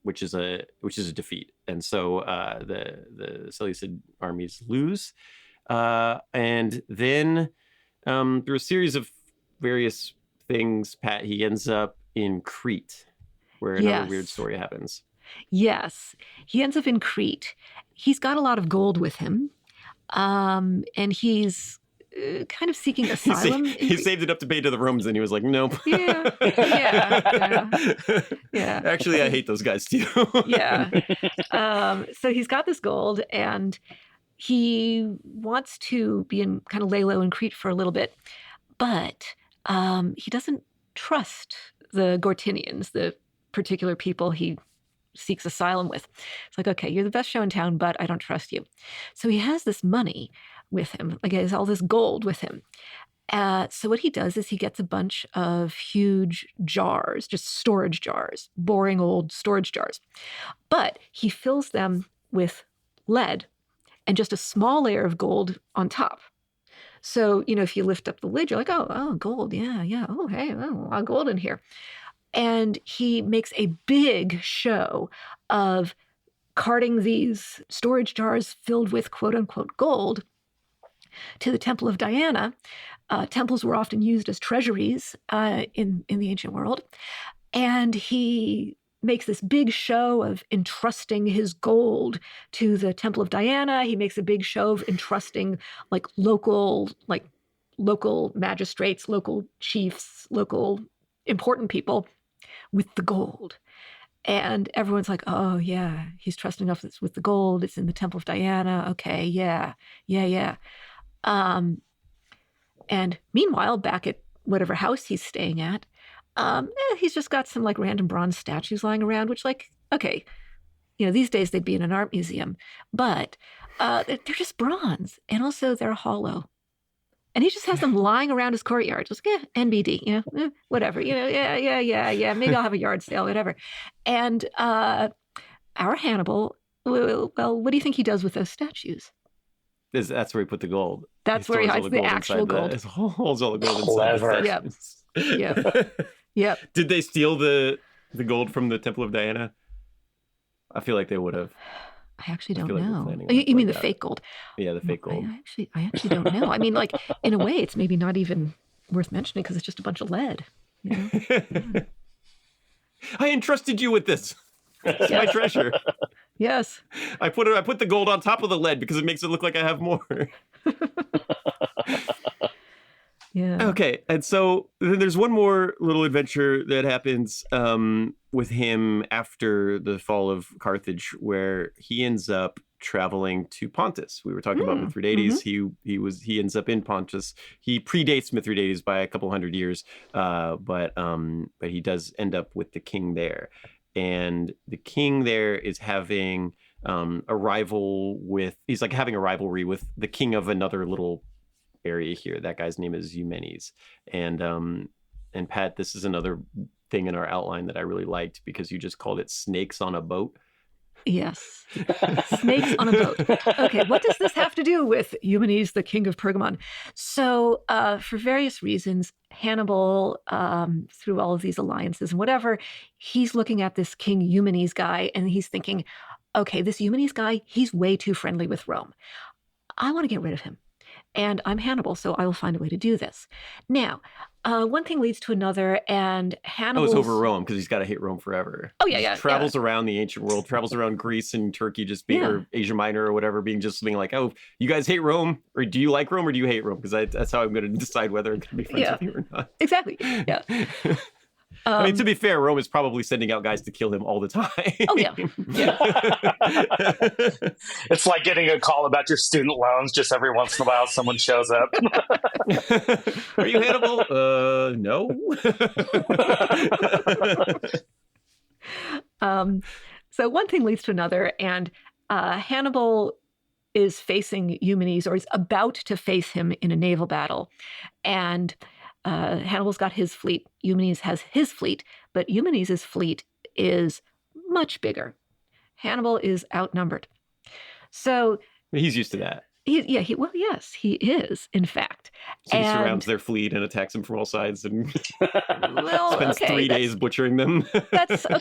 which is a defeat. And so the Seleucid armies lose. And then through a series of various things, Pat, he ends up in Crete, where another weird story happens. Yes, he ends up in Crete. He's got a lot of gold with him, and he's kind of seeking asylum. He saved it up to pay to the Romans, and he was like, nope. Yeah. Actually, I hate those guys too. So he's got this gold, and he wants to be in kind of lay low in Crete for a little bit, but he doesn't trust the Gortinians, the particular people he seeks asylum with. It's like, okay, you're the best show in town, but I don't trust you. So he has this money with him, like he has all this gold with him. So what he does is he gets a bunch of huge jars, just storage jars, boring old storage jars, but he fills them with lead and just a small layer of gold on top. So, if you lift up the lid, you're like, oh, gold. Yeah. Oh, hey, a lot of gold in here. And he makes a big show of carting these storage jars filled with quote unquote gold to the Temple of Diana. Temples were often used as treasuries in the ancient world. And he makes this big show of entrusting his gold to the Temple of Diana. He makes a big show of entrusting local magistrates, local chiefs, local important people with the gold. And everyone's like, oh yeah, he's trusting us with the gold. It's in the Temple of Diana. Okay, yeah. And meanwhile, back at whatever house he's staying at, he's just got some random bronze statues lying around, which okay, these days they'd be in an art museum, but they're just bronze, and also they're hollow. And he just has them lying around his courtyard, just NBD, whatever, yeah. Maybe I'll have a yard sale, whatever. And our Hannibal, well, what do you think he does with those statues? That's where he put the gold. That's where he hides the actual gold. He holds all the gold inside the statues. Yep. Did they steal the gold from the Temple of Diana? I feel like they would have. I actually I don't feel like we're know. planning Oh, you mean the that. fake gold? Yeah, the fake gold. I actually don't know. I mean, like, in a way, it's maybe not even worth mentioning because it's just a bunch of lead. You know? I entrusted you with this. It's my treasure. Yes. I put the gold on top of the lead because it makes it look like I have more. Yeah. Okay, and so then there's one more little adventure that happens with him after the fall of Carthage, where he ends up traveling to Pontus. We were talking about Mithridates. He ends up in Pontus. He predates Mithridates by a couple hundred years, but he does end up with the king there, and the king there is having he's like having a rivalry with the king of another little area here. That guy's name is Eumenes. And Pat, this is another thing in our outline that I really liked because you just called it snakes on a boat. Yes. Snakes on a boat. Okay, what does this have to do with Eumenes, the king of Pergamon? So for various reasons, Hannibal, through all of these alliances and whatever, he's looking at this King Eumenes guy and he's thinking, okay, this Eumenes guy, he's way too friendly with Rome. I want to get rid of him. And I'm Hannibal, so I will find a way to do this. Now, one thing leads to another, and Hannibal. It's over Rome because he's got to hate Rome forever. Oh yeah. He travels around the ancient world, travels around Greece and Turkey, or Asia Minor or whatever, being like, oh, you guys hate Rome, or do you like Rome, or do you hate Rome? Because that's how I'm going to decide whether I'm going to be friends with you or not. Exactly. Yeah. I mean, to be fair, Rome is probably sending out guys to kill him all the time. Oh, yeah. It's like getting a call about your student loans. Just every once in a while, someone shows up. Are you Hannibal? No. So one thing leads to another, and Hannibal is facing Eumenes, or is about to face him in a naval battle. And Hannibal's got his fleet. Eumenes has his fleet, but Eumenes' fleet is much bigger. Hannibal is outnumbered. So he's used to that. Yes, he is, in fact. So he surrounds their fleet and attacks them from all sides and spends 3 days butchering them. That's a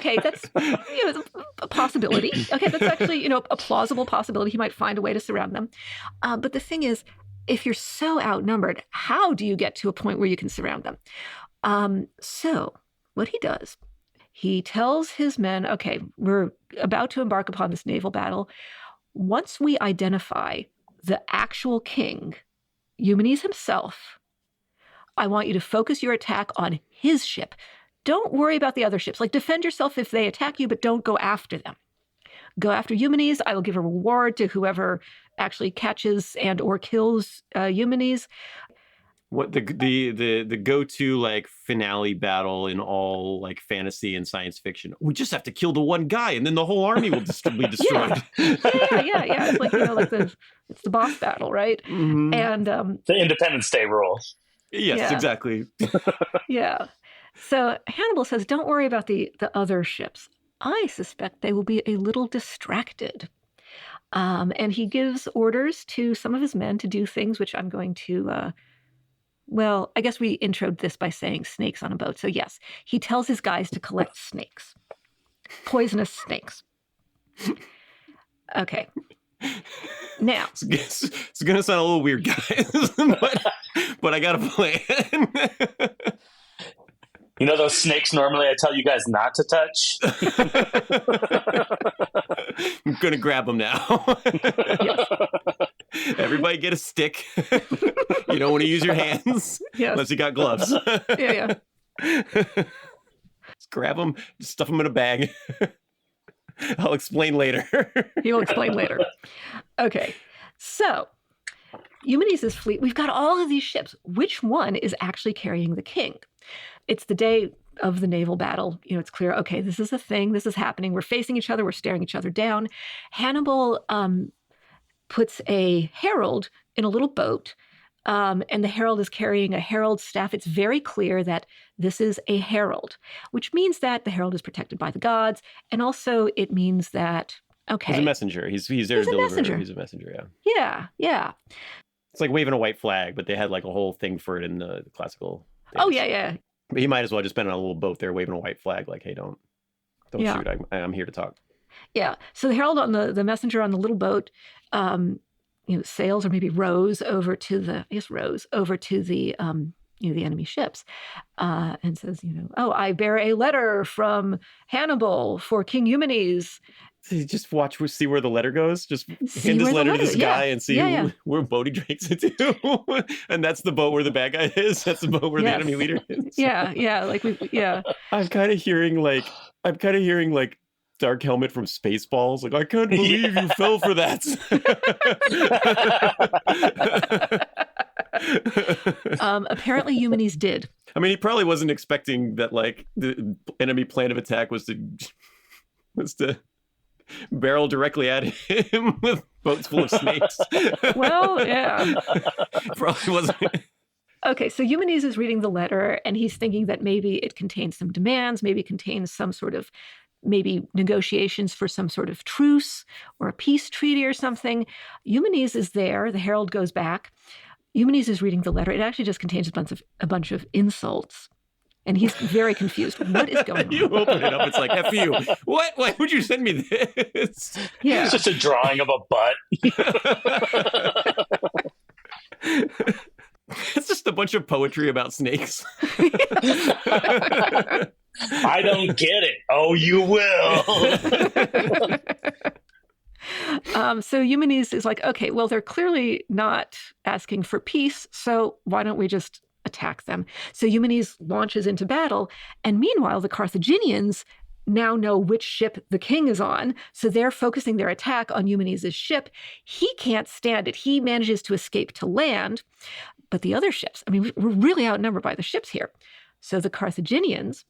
possibility. Okay, that's actually a plausible possibility. He might find a way to surround them. But the thing is, if you're so outnumbered, how do you get to a point where you can surround them? So what he does, he tells his men, okay, we're about to embark upon this naval battle. Once we identify the actual king, Eumenes himself, I want you to focus your attack on his ship. Don't worry about the other ships. Like, defend yourself if they attack you, but don't go after them. Go after Eumenes. I will give a reward to whoever actually catches and or kills Eumenes. What the go-to like finale battle in all like fantasy and science fiction? We just have to kill the one guy, and then the whole army will be destroyed. Yeah. It's like it's the boss battle, right? Mm-hmm. And the Independence Day rule. Yes, exactly. Yeah. So Hannibal says, "Don't worry about the other ships. I suspect they will be a little distracted." And he gives orders to some of his men to do things which I'm going to, I guess we introed this by saying snakes on a boat. So yes, he tells his guys to collect snakes, poisonous snakes. Okay. Now. It's going to sound a little weird, guys, but I got a plan. You know those snakes normally I tell you guys not to touch? I'm going to grab them now. Everybody get a stick. You don't want to use your hands unless you got gloves. Yeah. Just grab them, just stuff them in a bag. I'll explain later. He'll explain later. Okay. So, Eumenes' fleet, we've got all of these ships. Which one is actually carrying the king? It's the day of the naval battle. It's clear, okay, this is a thing. This is happening. We're facing each other. We're staring each other down. Hannibal puts a herald in a little boat, and the herald is carrying a herald staff. It's very clear that this is a herald, which means that the herald is protected by the gods. And also it means that, okay. He's a messenger. He's there to deliver. He's a messenger, yeah. Yeah. It's like waving a white flag, but they had like a whole thing for it in the classical days. Oh, yeah. But he might as well just been on a little boat there waving a white flag like, hey, don't shoot. I'm here to talk. Yeah. So the herald on the messenger on the little boat, sails or maybe rows over to the the enemy ships, and says, oh, I bear a letter from Hannibal for King Eumenes. So you just see where the letter goes. Just See hand this where the letter to letter- this yeah. guy and see Yeah. where boat he drags it to. And that's the boat where the bad guy is. That's the boat where the Yes. enemy leader is. Yeah. I'm kind of hearing like Dark Helmet from Spaceballs. Like, I can't believe you fell for that. Apparently Eumenes did. I mean, he probably wasn't expecting that like the enemy plan of attack was to barrel directly at him with boats full of snakes. Well, yeah. Probably wasn't. Okay, so Eumenes is reading the letter and he's thinking that maybe it contains some demands, maybe it contains some sort of maybe negotiations for some sort of truce or a peace treaty or something. Eumenes is there. The herald goes back. Eumenes is reading the letter. It actually just contains a bunch of insults. And he's very confused. What is going on? You open it up, it's like, F you. What? Why would you send me this? Yeah. It's just a drawing of a butt. It's just a bunch of poetry about snakes. I don't get it. Oh, you will. So Eumenes is like, okay, well, they're clearly not asking for peace, so why don't we just attack them? So Eumenes launches into battle, and meanwhile, the Carthaginians now know which ship the king is on, so they're focusing their attack on Eumenes' ship. He can't stand it. He manages to escape to land, but the other ships, I mean, we're really outnumbered by the ships here. So the Carthaginians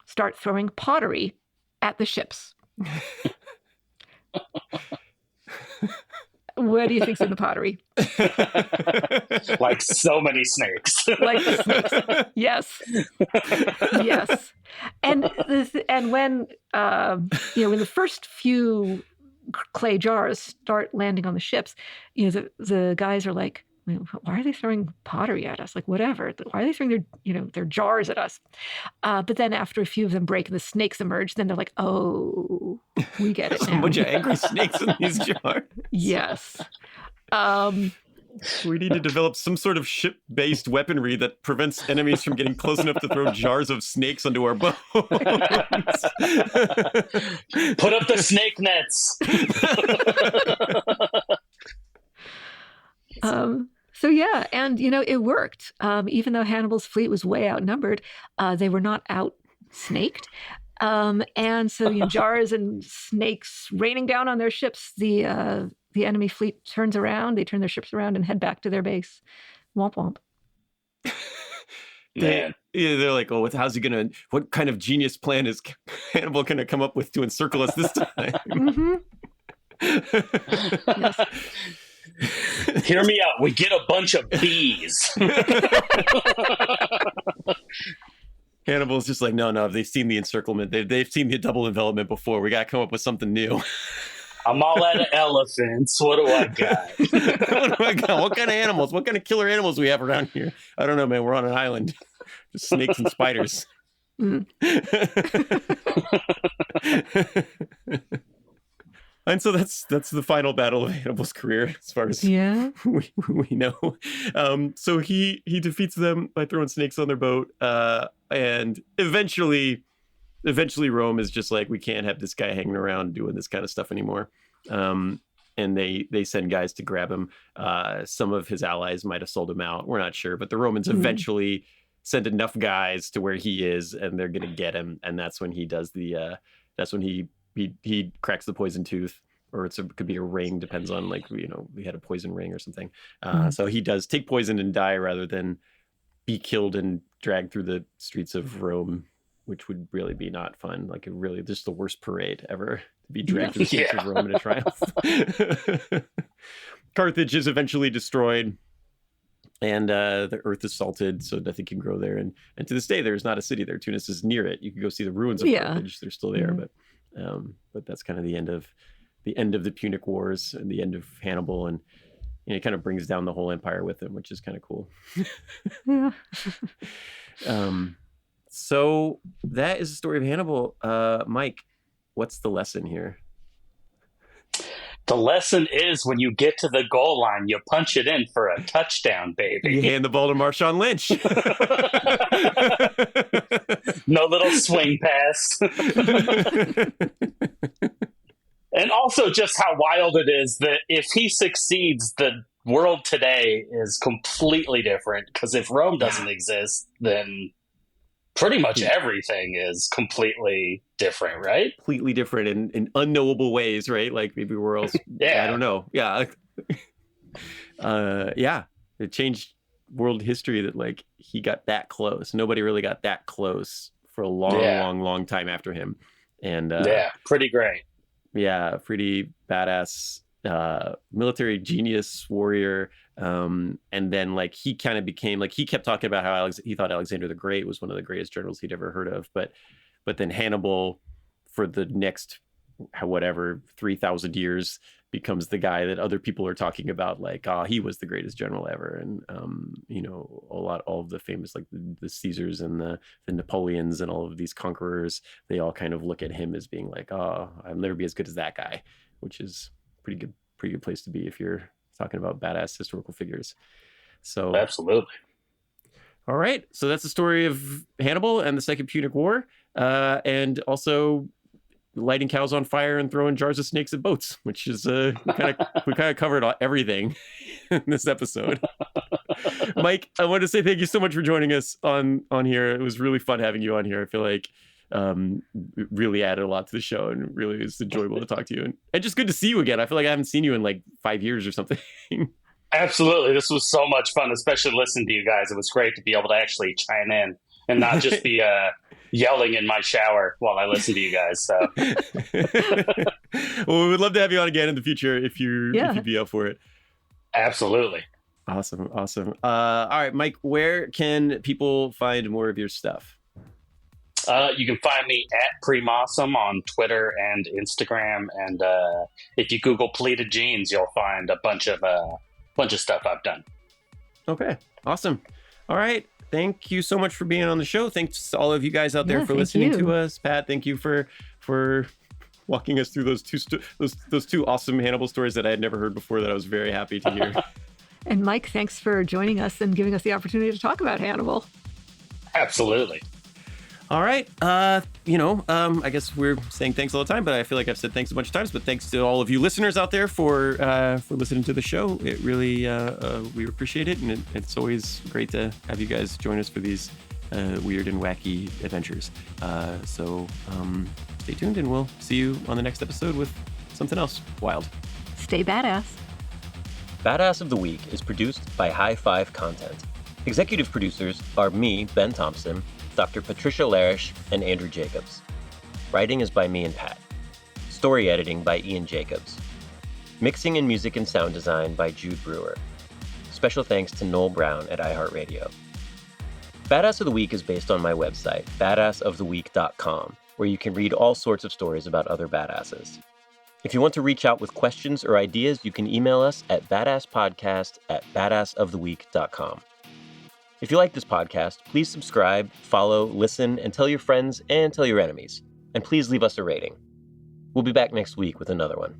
start throwing pottery at the ships. What do you think's in the pottery? Like so many snakes. Like the snakes. Yes. Yes. And when when the first few clay jars start landing on the ships, the guys are like, why are they throwing pottery at us? Like, whatever. Why are they throwing their jars at us? But then after a few of them break and the snakes emerge, then they're like, oh, we get it now. A bunch of angry snakes in these jars. Yes. We need to develop some sort of ship-based weaponry that prevents enemies from getting close enough to throw jars of snakes onto our boats. Put up the snake nets. So yeah, and it worked. Even though Hannibal's fleet was way outnumbered, they were not out-snaked. And so jars and snakes raining down on their ships. The enemy fleet turns around. They turn their ships around and head back to their base. Womp womp. They're like, oh, what kind of genius plan is Hannibal going to come up with to encircle us this time? Mm-hmm. Yes. Hear me out. We get a bunch of bees. Hannibal's just like, no. They've seen the encirclement. They've seen the double envelopment before. We got to come up with something new. I'm all out of elephants. What do I got? What do I got? What kind of animals? What kind of killer animals we have around here? I don't know, man. We're on an island. Just snakes and spiders. Mm. And so that's the final battle of Hannibal's career, as far as we know. So he defeats them by throwing snakes on their boat, and eventually Rome is just like, we can't have this guy hanging around doing this kind of stuff anymore. And they send guys to grab him. Some of his allies might have sold him out. We're not sure, but the Romans eventually send enough guys to where he is, and they're going to get him. And that's when he does he cracks the poison tooth, or it could be a ring, depends on he had a poison ring or something. So he does take poison and die rather than be killed and dragged through the streets of Rome, which would really be not fun. Like, really just the worst parade ever, to be dragged through the streets of Rome in a triumph. Carthage is eventually destroyed, and the earth is salted, so nothing can grow there. And to this day, there's not a city there. Tunis is near it. You can go see the ruins of Carthage. They're still there, but that's kind of the end of the Punic Wars and the end of Hannibal, and it kind of brings down the whole empire with him, which is kind of cool. Yeah. So that is the story of Hannibal. Mike, what's the lesson here? The lesson is when you get to the goal line, you punch it in for a touchdown, baby. You hand the ball to Marshawn Lynch. No little swing pass. And also just how wild it is that if he succeeds, the world today is completely different. Because if Rome doesn't exist, then pretty much everything is completely different, right? Completely different in unknowable ways, right? Like maybe we're else. I don't know. Yeah. It changed world history that like he got that close. Nobody really got that close for a long time after him. And pretty great. Yeah, pretty badass military genius warrior. And then like he kind of became like he kept talking about how he thought Alexander the Great was one of the greatest generals he'd ever heard of, but then Hannibal for the next 3,000 years becomes the guy that other people are talking about, like he was the greatest general ever. And all of the famous like the Caesars and the Napoleons and all of these conquerors, they all kind of look at him as being like, I'll never be as good as that guy, which is pretty good place to be if you're talking about badass historical figures. So absolutely. All right, so that's the story of Hannibal and the Second Punic War, and also lighting cows on fire and throwing jars of snakes at boats, which is we kind of covered everything in this episode. Mike, I wanted to say thank you so much for joining us on here. It was really fun having you on here. I feel like it really added a lot to the show, and really is enjoyable to talk to you, and just good to see you again. I feel like I haven't seen you in like 5 years or something. Absolutely. This was so much fun, especially listening to you guys. It was great to be able to actually chime in and not just be yelling in my shower while I listen to you guys. So, well, we would love to have you on again in the future if you'd be up for it. Absolutely. Awesome. All right, Mike, where can people find more of your stuff? You can find me at Premawesome on Twitter and Instagram, and if you Google pleated jeans, you'll find a bunch of stuff I've done. Okay, awesome. All right, thank you so much for being on the show. Thanks to all of you guys out there for listening to us. Pat, thank you for walking us through those two awesome Hannibal stories that I had never heard before that I was very happy to hear. And Mike, thanks for joining us and giving us the opportunity to talk about Hannibal. Absolutely. All right. I guess we're saying thanks all the time, but I feel like I've said thanks a bunch of times. But thanks to all of you listeners out there for listening to the show. It really, we appreciate it. And it's always great to have you guys join us for these weird and wacky adventures. So stay tuned, and we'll see you on the next episode with something else wild. Stay badass. Badass of the Week is produced by High Five Content. Executive producers are me, Ben Thompson, Dr. Patricia Larish, and Andrew Jacobs. Writing is by me and Pat. Story editing by Ian Jacobs. Mixing and music and sound design by Jude Brewer. Special thanks to Noel Brown at iHeartRadio. Badass of the Week is based on my website, badassoftheweek.com, where you can read all sorts of stories about other badasses. If you want to reach out with questions or ideas, you can email us at badasspodcast@badassoftheweek.com. If you like this podcast, please subscribe, follow, listen, and tell your friends and tell your enemies. And please leave us a rating. We'll be back next week with another one.